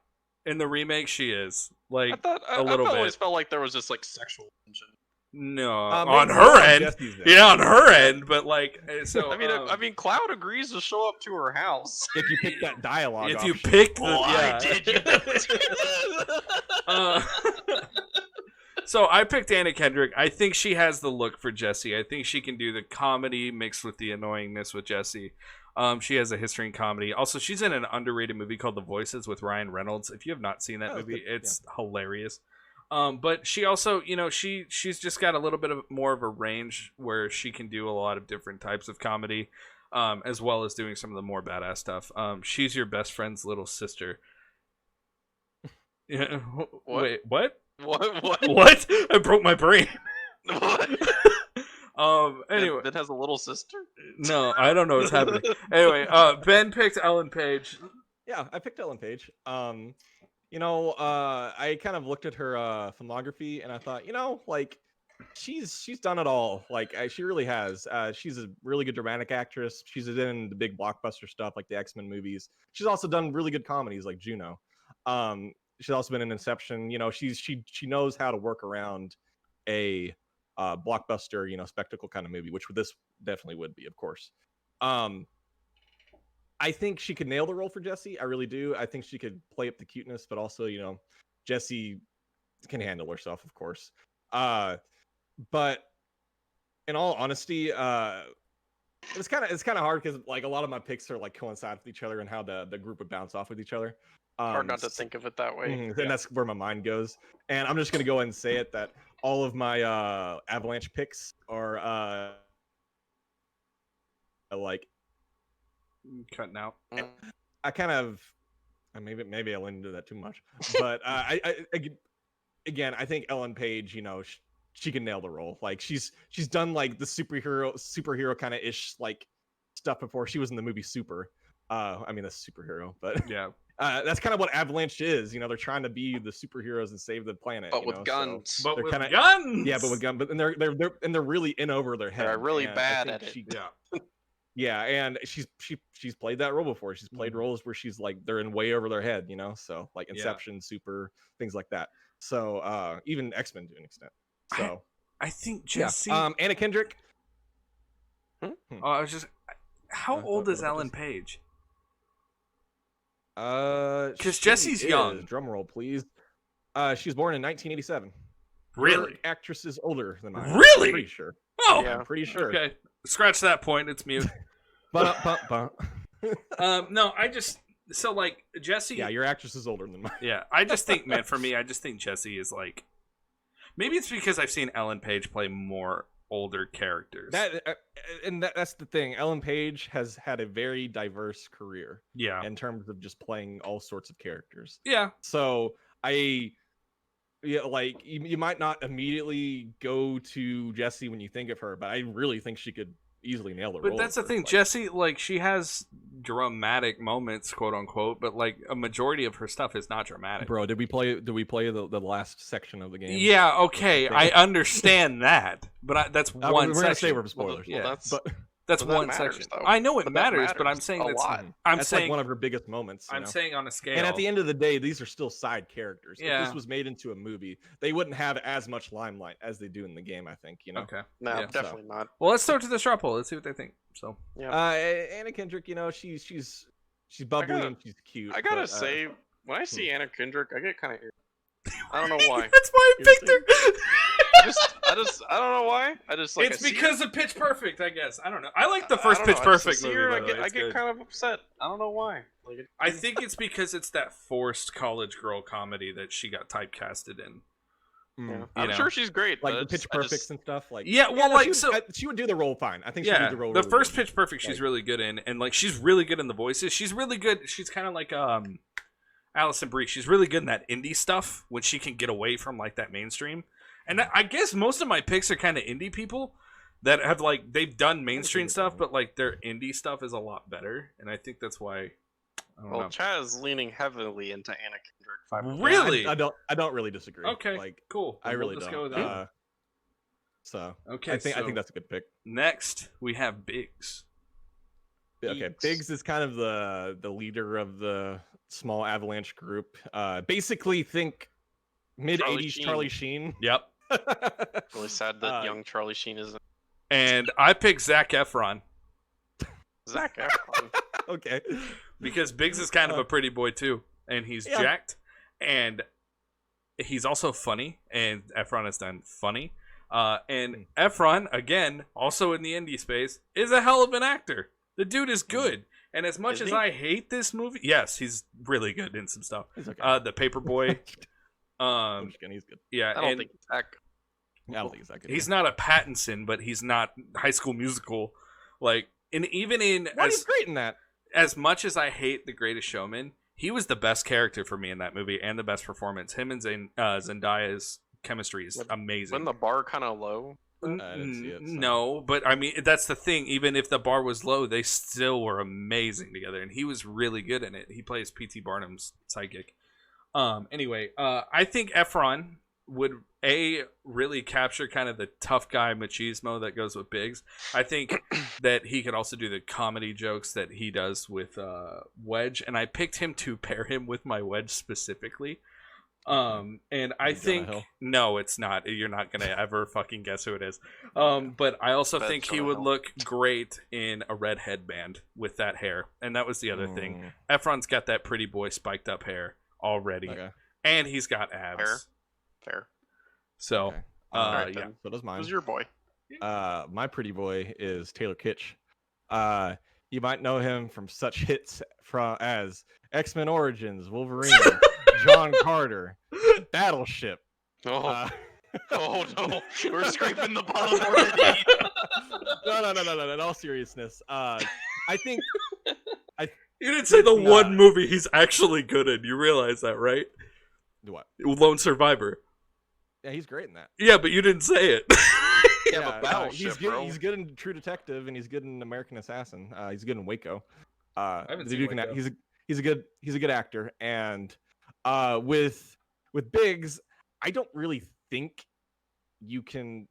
In the remake, she is. Like, I little bit. always felt like there was just like sexual tension. no. Maybe On more her on end. Jesse's end. Yeah, on her end. But, like, so... I mean, Cloud agrees to show up to her house. If you pick that dialogue, if you option. pick the... Why yeah. did you? So I picked Anna Kendrick. I think she has the look for Jesse. I think she can do the comedy mixed with the annoyingness with Jesse. She has a history in comedy. Also, she's in an underrated movie called The Voices with Ryan Reynolds. If you have not seen that movie, it's hilarious. But she also, you know, she's just got a little bit of more of a range where she can do a lot of different types of comedy, as well as doing some of the more badass stuff. She's your best friend's little sister. Yeah. What? Wait, what? What? What? I broke my brain. What? Anyway, That has a little sister. no, I don't know what's happening. Anyway, Ben picked Ellen Page. Yeah, I picked Ellen Page. You know, I kind of looked at her filmography and I thought, you know, like she's done it all. Like she really has. She's a really good dramatic actress. She's in the big blockbuster stuff like the X-Men movies. She's also done really good comedies like Juno. She's also been in Inception. You know, she knows how to work around a blockbuster, you know, spectacle kind of movie, which this definitely would be, of course. I think she could nail the role for Jessie. I really do. I think she could play up the cuteness, but also, you know, Jessie can handle herself, of course. But in all honesty, it's kind of hard because like a lot of my picks are like coincide with each other and how the group would bounce off with each other. Hard not to think of it that way. And that's where my mind goes. And I'm just gonna go ahead and say it that all of my Avalanche picks are like Cutting out. I kind of maybe I went into that too much, but again I think Ellen Page, you know, she can nail the role. Like she's done like the superhero kind of ish like stuff before. She was in the movie Super. I mean that's superhero, but Yeah. that's kind of what Avalanche is. You know, they're trying to be the superheroes and save the planet, But you with know, guns. So But they're with kinda, guns. yeah, but with guns. But they're really in over their head. They're really and I bad think at it. she- Yeah. Yeah, and she's played that role before. She's played roles where she's like they're in way over their head, you know. So like Inception, Super, things like that. So even X-Men to an extent. So I think yeah. Jesse. Anna Kendrick. Oh, I was just. How old is Ellen Page? Because Jesse's young. Drum roll, please. She was born in 1987. Really? Her actress is older than mine. Really? I'm pretty sure. Oh, I'm pretty sure. Okay, scratch that point. It's mute. No, I just like Jesse. Yeah, your actress is older than mine. Yeah, I just think, man, for me, I just think Jesse is like. Maybe it's because I've seen Ellen Page play more older characters. That's the thing. Ellen Page has had a very diverse career. Yeah. In terms of just playing all sorts of characters. Yeah. So like you might not immediately go to Jessie when you think of her, but I really think she could easily nail the role. But that's the thing, Jessie, like, she has dramatic moments, quote unquote, but like a majority of her stuff is not dramatic. Bro, did we play the last section of the game? Yeah, okay, I understand that, but that's one we're section. gonna stay for spoilers. Yeah, but that's one matters, section. though. I know it But matters, that but I'm matters saying a that's lot. that's saying like one of her biggest moments. I'm saying on a scale. And at the end of the day, these are still side characters. Yeah. If this was made into a movie, they wouldn't have as much limelight as they do in the game, I think, you know. Okay. No, Yeah. definitely not. Well, let's throw it to the straw poll. Let's see what they think. So Yeah. Anna Kendrick, you know, she's bubbly and she's cute. I gotta but, say, when I see Anna Kendrick, I get kind of I don't know why. That's why I picked her. I don't know why. I just like. It's because of Pitch Perfect, I guess. I don't know. I like the first Pitch Perfect movie. I get kind of upset. I don't know why. Like, I think it's because it's that forced college girl comedy that she got typecasted in. Yeah. I'm sure she's great. Like the Pitch Perfects and stuff. Like she would do the role fine. I think she would do the role. The really first good. Pitch Perfect, she's really good in, and like she's really good in the voices. She's really good. She's kind of like Alison Brie. She's really good in that indie stuff when she can get away from like that mainstream. And I guess most of my picks are kind of indie people that have like they've done mainstream stuff, but like their indie stuff is a lot better, and I think that's why. I don't know. Chad is leaning heavily into Anna Kendrick. Really? I don't really disagree. Okay, like cool. I really just don't. Go with that. So okay, I think that's a good pick. Next, we have Biggs. Okay, Biggs is kind of the leader of the small avalanche group. Basically, think mid-80s Charlie Sheen. Yep. Really sad that young Charlie Sheen isn't. And I picked Zac Efron. Zac Efron. Okay. Because Biggs is kind of a pretty boy too, and he's jacked, and he's also funny, and Efron has done funny. And Efron, again, also in the indie space, is a hell of an actor. The dude is good. And as much as I hate this movie, yes, he's really good in some stuff. He's okay. The Paperboy. He's good. Yeah, I don't think he's that good. I don't think he's that good. He's not a Pattinson, but he's not High School Musical. Like, and even in he's great in that. As much as I hate The Greatest Showman, he was the best character for me in that movie and the best performance. Him and Zendaya's chemistry is amazing. Wasn't the bar kind of low? I didn't see it, so. No, but I mean that's the thing. Even if the bar was low, they still were amazing together, and he was really good in it. He plays P.T. Barnum's sidekick. Anyway, I think Efron would really capture kind of the tough guy machismo that goes with Biggs. I think that he could also do the comedy jokes that he does with Wedge, and I picked him to pair him with my Wedge specifically. And I think no, it's not. You're not gonna ever fucking guess who it is. But I also think he would look great in a red headband with that hair, and that was the other thing. Efron's got that pretty boy spiked up hair already, and he's got abs. Fair. So, yeah. So does mine. Who's your boy? My pretty boy is Taylor Kitsch. You might know him from such hits as X-Men Origins, Wolverine, John Carter, Battleship. Oh no, we're scraping the bottom already. No. In all seriousness, I think you didn't say the one movie he's actually good in. You realize that, right? What? Lone Survivor. Yeah, he's great in that. Yeah, but you didn't say it. But Battleship, he's good. He's good in True Detective, and he's good in American Assassin. He's good in Waco. I haven't seen Waco. He's a good actor, and with Biggs, I don't really think you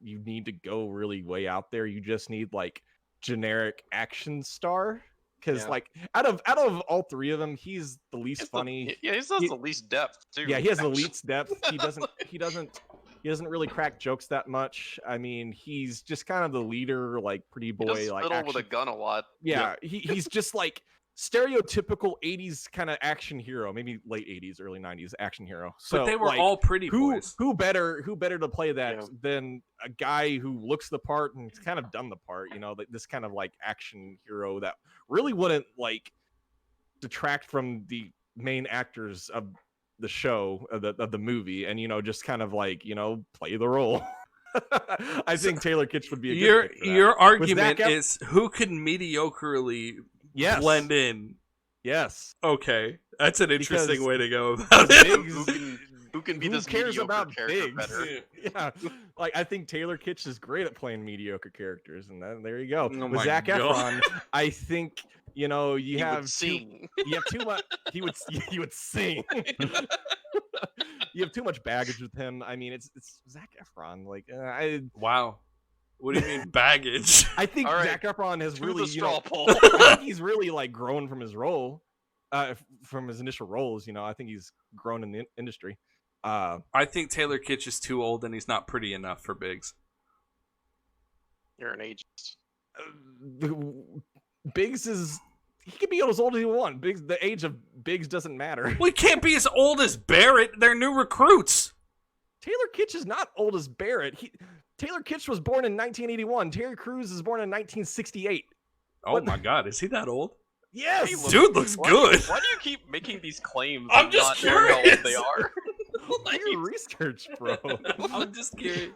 need to go really way out there. You just need like generic action star. Because Yeah. like out of all three of them, he's the least funny. He has the least depth too. Yeah, he has the actually. least depth. He doesn't really crack jokes that much. I mean, he's just kind of the leader, like pretty He boy, does like fiddle action. with a gun a lot. Yeah, he's just like stereotypical 80s kind of action hero, maybe late 80s, early 90s action hero. So But they were like, all pretty boys. who better to play that Yeah. than a guy who looks the part and kind of done the part, like this kind of like action hero that really wouldn't like detract from the main actors of the show of the movie, and just kind of like play the role. I think Taylor Kitsch would be a good pick for that. Your argument Zac is who can mediocrely blend in. Yes. Okay, that's an interesting Because way to go about it. Who can be Who this cares mediocre about character Biggs? better? Yeah, like I think Taylor Kitsch is great at playing mediocre characters, and there you go. Oh With my Zac God. Efron, I think you He have would sing. you have too much. He would sing. You have too much baggage with him. I mean, it's Zac Efron. Like Wow, what do you mean baggage? I think All right, Zac Efron has To really the straw poll. I think he's really like grown from his role, from his initial roles. I think he's grown in the industry. I think Taylor Kitsch is too old and he's not pretty enough for Biggs. You're an ageist. Biggs he can be as old as he wants. The age of Biggs doesn't matter. We can't be as old as Barrett. They're new recruits. Taylor Kitsch is not old as Barrett. Taylor Kitsch was born in 1981. Terry Crews is born in 1968. Oh my God, is he that old? Yes, Dude looks good. Why do you keep making these claims? I'm and just not knowing how curious. old they are. Do your research, bro. I'm just curious.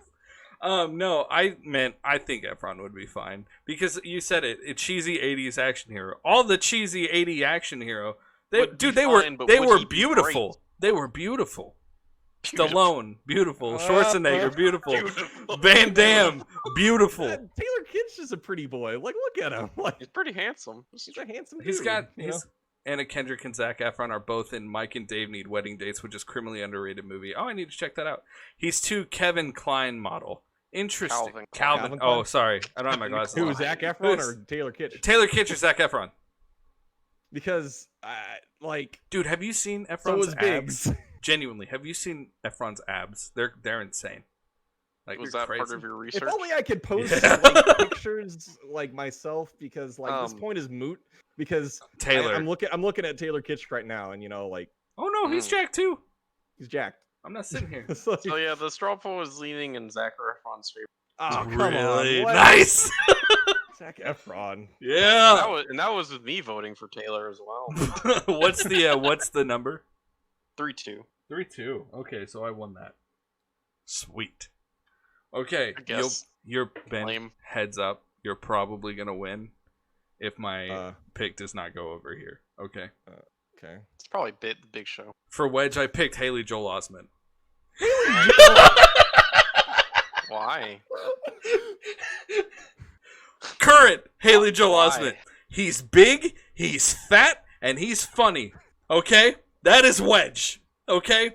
No, I think Efron would be fine because you said it. A cheesy '80s action hero. All the cheesy '80s action hero. They Would be were fine, but they would were he be beautiful. great? They were beautiful. Stallone, beautiful. Schwarzenegger, beautiful. Van Damme, beautiful. Taylor Kitsch is a pretty boy. Like, look at him. Like, He's pretty handsome. he's a handsome dude. He's got you know? Anna Kendrick and Zac Efron are both in Mike and Dave Need Wedding Dates, which is a criminally underrated movie. Oh, I need to check that out. He's too Kevin Klein model. Interesting. Calvin Klein. Oh, sorry. I don't have my glasses Who, on. Zac Efron Who's- or Taylor Kitsch? Taylor Kitsch or Zac Efron? Because, like, Dude, have you seen so Efron's is abs? Biggs. Genuinely, have you seen Efron's abs? They're insane. Like, Was you're that crazy. part of your research? If only I could post Yeah. like, pictures like myself, because like this Um, point is moot. Because Taylor? I'm looking at Taylor Kitsch right now, and like Oh no, he's jacked too. he's jacked. I'm not sitting here. It's like, So yeah, the straw poll is leaning in Zac Efron's favor. oh, come Really on, what? nice. Zac Efron. Yeah. That was with me voting for Taylor as well. what's the number? 3-2. 3-2. Okay, so I won that. Sweet. Okay, I guess. you're Ben. Lame. Heads up, you're probably gonna win if my pick does not go over here. Okay. Okay. It's probably the big show. For Wedge, I picked Haley Joel Osment. Why? Current Haley Joel Why? Osment. He's big, he's fat, and he's funny. Okay? That is Wedge. Okay?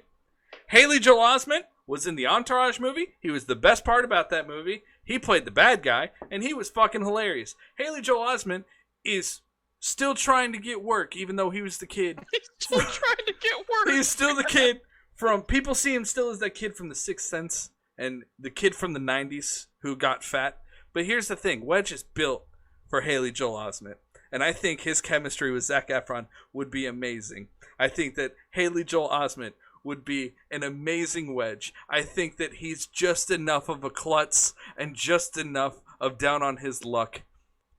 Haley Joel Osment was in the Entourage movie. He was the best part about that movie. He played the bad guy, and he was fucking hilarious. Haley Joel Osment is still trying to get work, even though he was the kid. He's still trying to get work. He's still the kid from... People see him still as that kid from The Sixth Sense and the kid from the 90s who got fat. But here's the thing. Wedge is built for Haley Joel Osment. And I think his chemistry with Zac Efron would be amazing. I think that Haley Joel Osment would be an amazing Wedge. I think that he's just enough of a klutz and just enough of down on his luck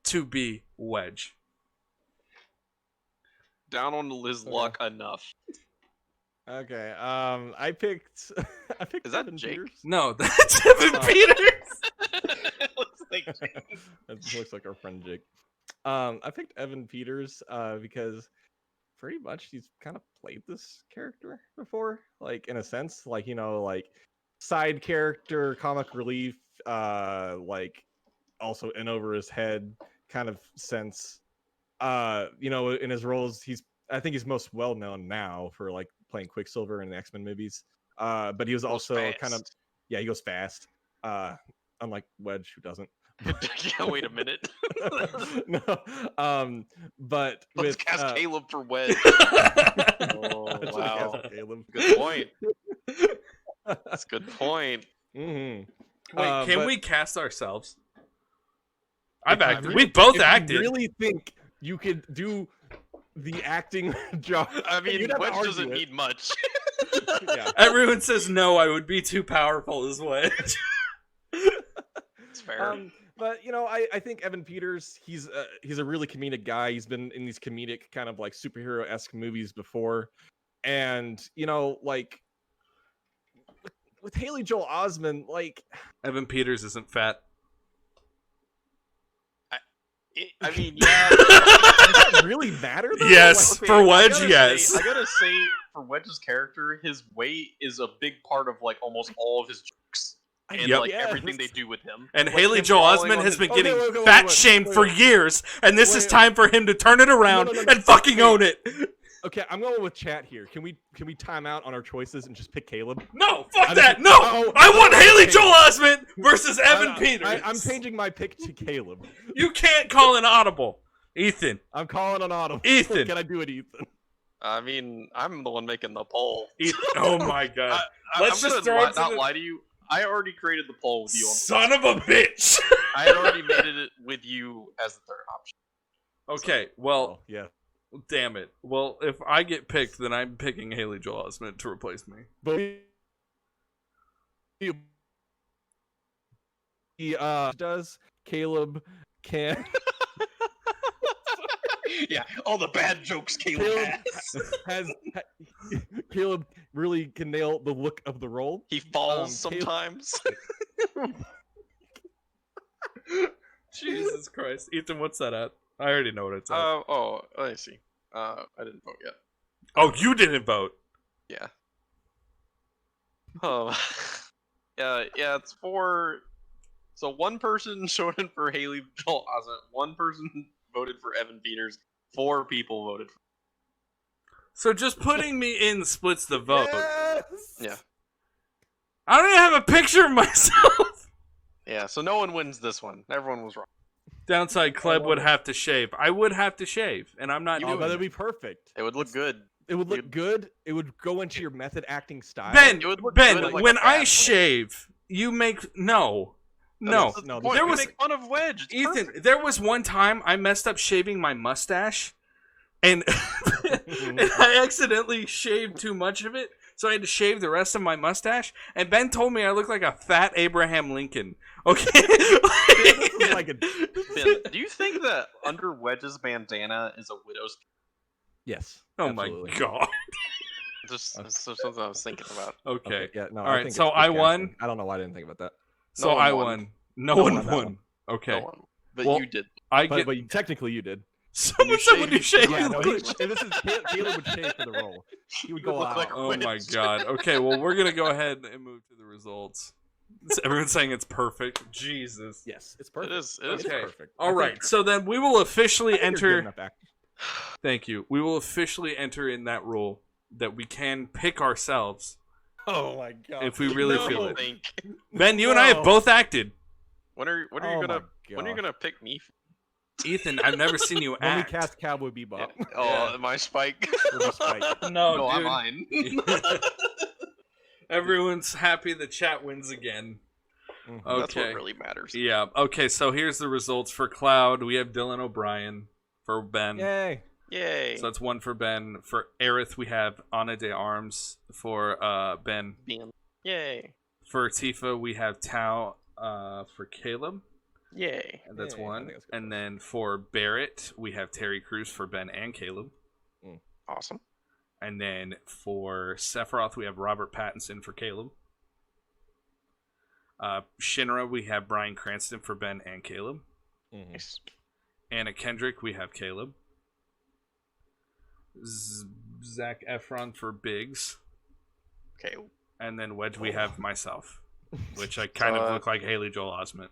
to be Wedge. Down on his luck enough. Okay. I picked. Is that Evan Jake? Peters. No, that's Evan Peters. Looks like Jake. That looks like our friend Jake. I picked Evan Peters because pretty much he's kind of played this character before, like in a sense, like like side character, comic relief, like also in over his head kind of sense. In his roles, I think he's most well known now for like playing Quicksilver in the X-Men movies. But he was also kind of he goes fast. Unlike Wedge, who doesn't. Yeah, wait a minute. No, but Let's with cast Caleb for Wedge. Oh, I should've wow. cast Caleb. Good point. That's a good point. Mm-hmm. Wait, can but we cast ourselves? if acted. you- We both if acted. You really think you could do the acting job? I mean, You'd have to Wedge argue doesn't it. need much. Yeah. Everyone says no. I would be too powerful as Wedge. It's fair. But you know, I think Evan Peters, he's a really comedic guy. He's been in these comedic kind of like superhero-esque movies before, and you know, like with Haley Joel Osment, like Evan Peters isn't fat. I mean, yeah. does that really matter? Though? Yes, Like, for Wedge, I gotta yes. say, I gotta say, for Wedge's character, his weight is a big part of like almost all of his jokes and Yep. like Yes. everything they do with him. And Like, Haley him Joel falling Osment on has his- been Okay, getting wait, fat shamed for wait. years, and this is Wait. time for him to turn it around no. and fucking own it. Okay, I'm going with chat here. Can we time out on our choices and just pick Caleb? No, fuck I'm- that. No, Oh, I want okay. Haley Joel Osment versus Evan Peters. I'm changing my pick to Caleb. You can't call an audible, Ethan. I'm calling an audible. Ethan. Can I do it, Ethan? I mean, I'm the one making the poll. Ethan. Oh my god. Let's I'm just gonna throw it to not the- lie to you. I already created the poll with you on. Son of a bitch. I had already made it with you as the third option. Okay, well, Oh, yeah. damn it. Well, if I get picked, then I'm picking Haley Joel Osment to replace me. But he does. Caleb can. Yeah, all the bad jokes Caleb Caleb Caleb really can nail the look of the role. He falls Caleb- sometimes. Jesus Christ. Ethan, what's that at? I already know what it's at. I see. I didn't vote yet. Oh, you didn't vote. Yeah. Oh. Yeah, it's for. So one person voted for Haley Joel Osment. One person voted for Evan Peters. 4 people voted for. So just putting me in splits the vote. Yes! Yeah. I don't even have a picture of myself. Yeah, so no one wins this one. Everyone was wrong. Downside, Kleb would have to shave. I would have to shave, and I'm not Oh, doing that'd it. be perfect. It would look good. It would look good. It would go into your method acting style. Ben, It would look good in, like, when a I bad way. shave, you make no. That's the no, point. there You was- make fun of Wedge. It's Ethan, perfect. there was one time I messed up shaving my mustache, and, and I accidentally shaved too much of it, so I had to shave the rest of my mustache. And Ben told me I look like a fat Abraham Lincoln. Okay, This is like a Ben, do you think that under Wedge's bandana is a widow's? yes. oh absolutely. my god. Just that's just something I was thinking about. Okay, Yeah. No. All I right, think so it's I good won? casting. I don't know why I didn't think about that. so No one I won. won. No No one one won. won. Okay, No one. But Well, you did. I But, get. but technically you did. Someone said when you shave, Yeah. you No. look like- This is Caleb would shave for the role. He would go look out. like a Oh my Wedge. god. Okay, well we're gonna go ahead and move to the results. Everyone's saying it's perfect. Jesus. Yes, it's perfect. It is Okay. perfect. All right. So then we will officially You're good enter. enough acting. Thank you. We will officially enter in that rule that we can pick ourselves Oh my god. if we really No. feel it. Think. Ben, you and I have No. both acted. When are you Oh gonna my when are you gosh. gonna pick me? Ethan, I've never seen you When we act. cast Cowboy Bebop. Oh, my Spike. It'll be Spike. No, No, I'm dude. mine. Everyone's happy the chat wins again. Mhm. That's Okay. what really matters. Yeah. Okay, so here's the results for Cloud. We have Dylan O'Brien for Ben. Yay. Yay. So that's 1 for Ben. For Aerith, we have Ana de Arms for Ben. Being. Yay. For Tifa, we have Tao for Caleb. Yay. And that's Yeah, I 1. think that's good. And then for Barrett, we have Terry Crews for Ben and Caleb. Awesome. And then for Sephiroth, we have Robert Pattinson for Caleb. Shinra, we have Bryan Cranston for Ben and Caleb. Mhm. Nice. Anna Kendrick, we have Caleb. Zach Efron for Biggs. Okay. And then Wedge, we have myself, which I kind So, of look like Haley Joel Osment.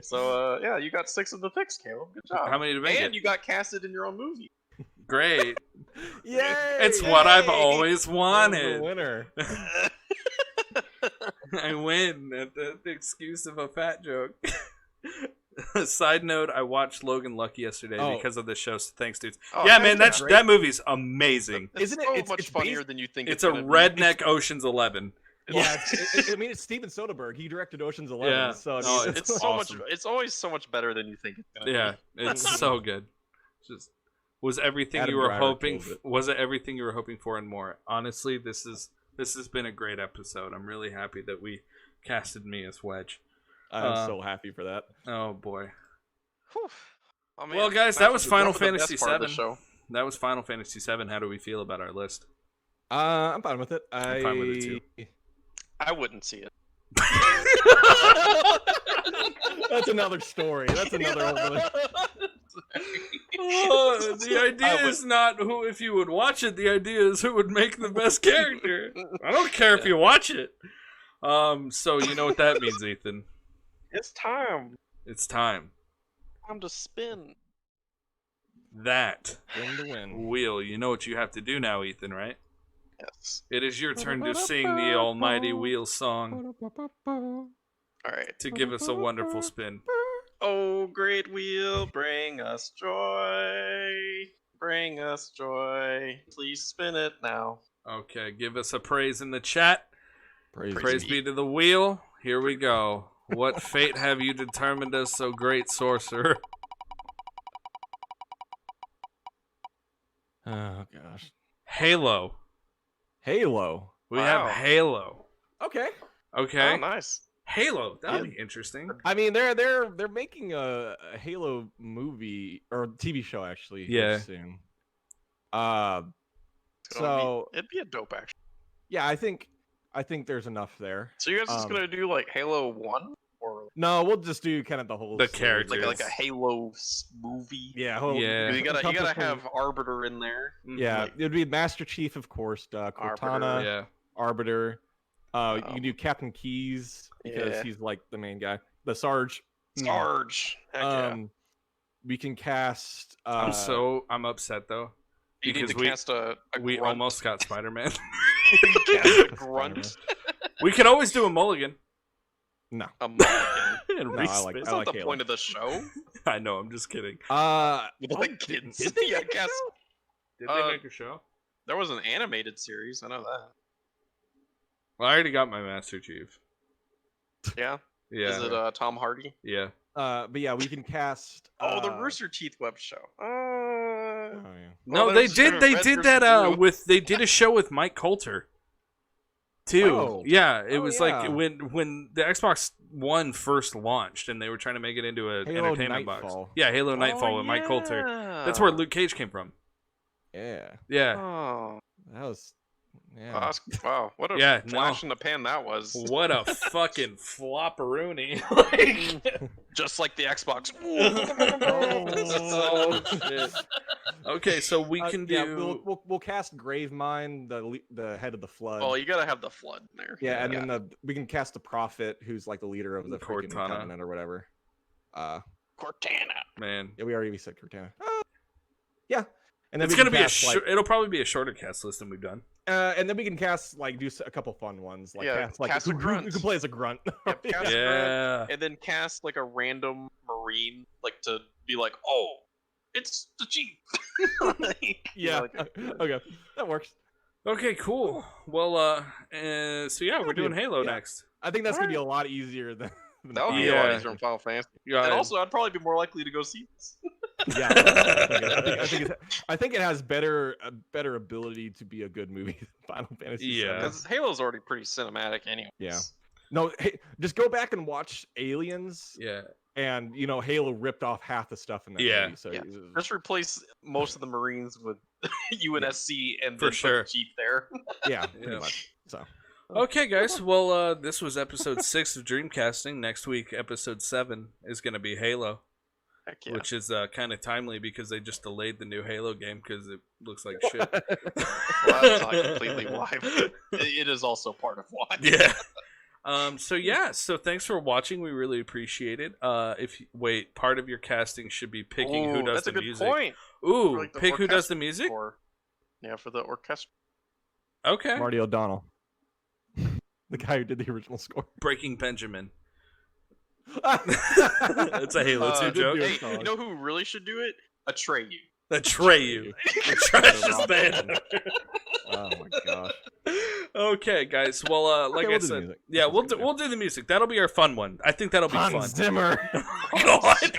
So yeah, you got 6 of the picks, Caleb. Good job. How many did I And get? you got casted in your own movie. Great. Yay! It's what I've Yay! always The wanted. winner. I win at the excuse of a fat joke. Side note, I watched Logan Lucky yesterday because of the show. So thanks, dudes. Oh, yeah, man, that's that movie's amazing. Isn't it? It's much funnier than you think. It's a redneck Ocean's 11. Yeah, it's Steven Soderbergh. He directed Ocean's 11. Yeah. So it's so awesome. much. It's always so much better than you think it's gonna Yeah, be. it's so good. Just was everything Adam you were Driver hoping. killed it. Was it everything you were hoping for and more? Honestly, this has been a great episode. I'm really happy that we casted me as Wedge. I'm so happy for that. Oh boy. Whew. I mean, Well, guys, that that's was the- Final that's the best Fantasy part of the VII. show. That was Final Fantasy VII. How do we feel about our list? I'm fine with it. I'm fine with it too. I wouldn't see it. That's another story. That's another overlay. The idea is not who, if you would watch it. The idea is who would make the best character. I don't care if you watch it. So you know what that means, Ethan. It's time. It's time. Time to spin. That Win to win. wheel. You know what you have to do now, Ethan, right? Yes. It is your turn to sing the almighty wheel song All right. to give us a wonderful spin. Oh, great wheel, bring us joy. Bring us joy. Please spin it now. Okay, give us a praise in the chat. Praise be. be to the wheel. Here we go. What fate have you determined us, so great sorcerer? Oh gosh. Halo. Halo. We Wow. have Halo. Okay. Okay. Oh, nice. Halo. That'll be interesting. I mean, they're making a Halo movie or TV show actually. here Yeah. Soon. It's gonna So it'd be a dope action. yeah, I think there's enough there. So you guys just gonna do like Halo 1 or No, we'll just do kind of the whole The series. characters. like a Halo movie? Yeah. Yeah. You gotta encompassing- have Arbiter in there. Yeah, like- it would be Master Chief, of course. Cortana, Yeah. Arbiter. You can do Captain Keys because Yeah. he's like the main guy. The Sarge. Sarge. Heck yeah. We can cast. I'm upset though. You need because to cast a We grunt. almost got Spider-Man. Cast a grunt. We could always do a mulligan. No. A mulligan. And No, I like- respin. That's I not like the Halo. point of the show. I know, I'm just kidding. With oh, like kids. did they yeah, make a cast. show? Did they make a show? There was an animated series. I know that. Well, I already got my Master Chief. Yeah. Yeah. Is it Tom Hardy? Yeah. But yeah, we can cast. The Rooster Teeth web show. Oh, yeah. No, Well, they there's did. They Red did versus that. Blue. They did a show with Mike Coulter. Too. Oh. Yeah, it was yeah. like when the Xbox One first launched, and they were trying to make it into an Halo entertainment box. Nightfall. Yeah, Halo Nightfall Oh, with Mike Coulter. yeah. That's where Luke Cage came from. Yeah. Yeah. Oh, That was. Yeah. wow! What a Yeah, flash in the pan that was. What a fucking flopperoonie! Like, Just like the Xbox. oh, shit. Okay, so we can do. Yeah, we'll cast Gravemind, the head of the Flood. Oh, you gotta have the flood in there. yeah, and then we can cast the Prophet, who's like the leader of the freaking Cortana. Covenant or whatever. Cortana. Man, Yeah, we already said Cortana. Yeah, and then it's we gonna can be cast, it'll probably be a shorter cast list than we've done. and then we can cast do a couple fun ones, like Yeah, cast like cast a who grunt. can play as a grunt. Yep, cast a Yeah. and then cast like a random marine, like to be like, oh, it's the Chief. Like, Yeah, like, okay, that works. Okay, cool. Well, so yeah, we're doing Halo yeah. next. I think that's gonna be a lot easier than. that would be a lot Yeah. easier in Final Fantasy. Yeah, And also, I'd probably be more likely to go see this. Yeah, I think it has better ability to be a good movie than Final Fantasy. Yeah. VII. Because Halo's already pretty cinematic anyway. Yeah. No, hey, just go back and watch Aliens, yeah. and Halo ripped off half the stuff in that Yeah. movie. So Yeah. Just replace most of the Marines with UNSC and For then sure. put the Chief there. yeah, pretty Yeah. much. So Okay, guys. Well, this was episode 6 of Dreamcasting. Next week, episode 7 is going to be Halo, Heck yeah. which is kind of timely because they just delayed the new Halo game because it looks like shit. Well, that's not completely why. But it is also part of why. Yeah. So thanks for watching. We really appreciate it. Part of your casting should be picking who Ooh, does that's the a good music. point. Ooh, For, like, the pick who does orchestra the music. score. Yeah, for the orchestra. Okay. Marty O'Donnell. The guy who did the original score. Breaking Benjamin. It's a Halo 2 joke. Hey, you know who really should do it? Atreyu. Atreyu. The trashiest band. Oh my gosh. Okay, guys. Well, like Okay, I we'll do the said, music. yeah, That's good, we'll do the music. That'll be our fun one. I think that'll be Hans fun. Zimmer. God.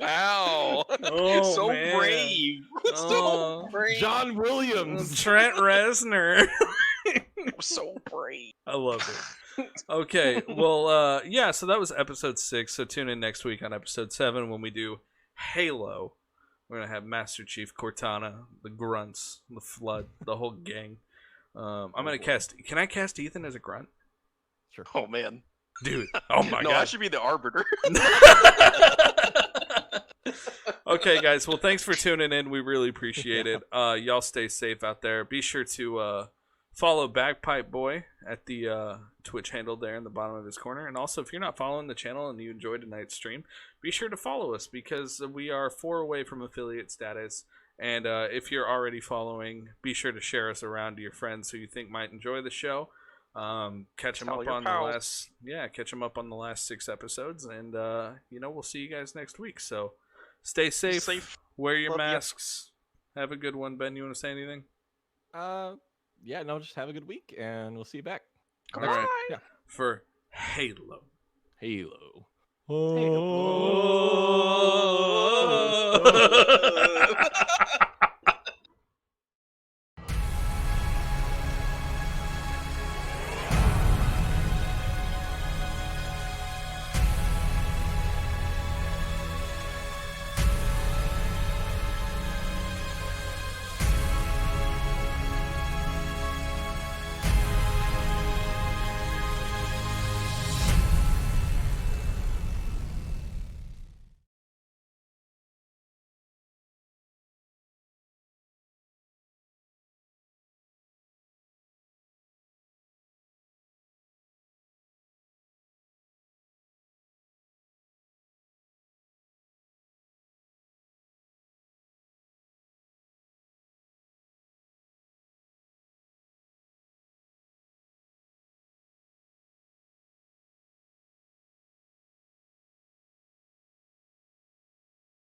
Wow. Oh, so man. brave. Oh. So brave. John Williams. Trent Reznor. So brave. I love it. Okay, well, yeah, so that was episode 6. So tune in next week on episode 7 when we do Halo. We're gonna have Master Chief, Cortana, the Grunts, the Flood, the whole gang. I'm gonna cast. Can I cast Ethan as a grunt? Sure. Oh man. Dude. Oh my No, god. I should be the arbiter. Okay, guys. Well, thanks for tuning in. We really appreciate it. Y'all stay safe out there. Be sure to follow Bagpipe Boy at the Twitch handle there in the bottom of his corner. And also, if you're not following the channel and you enjoyed tonight's stream, be sure to follow us because we are 4 away from affiliate status. And if you're already following, be sure to share us around to your friends who you think might enjoy the show. Catch them Tell up your on pals. catch them up on the last 6 episodes. And, we'll see you guys next week. So stay safe. Wear your Love ya. masks. Have a good one. Ben, you want to say anything? Yeah, no, just have a good week, and we'll see you back. All right. Yeah. For Halo. Halo. Oh.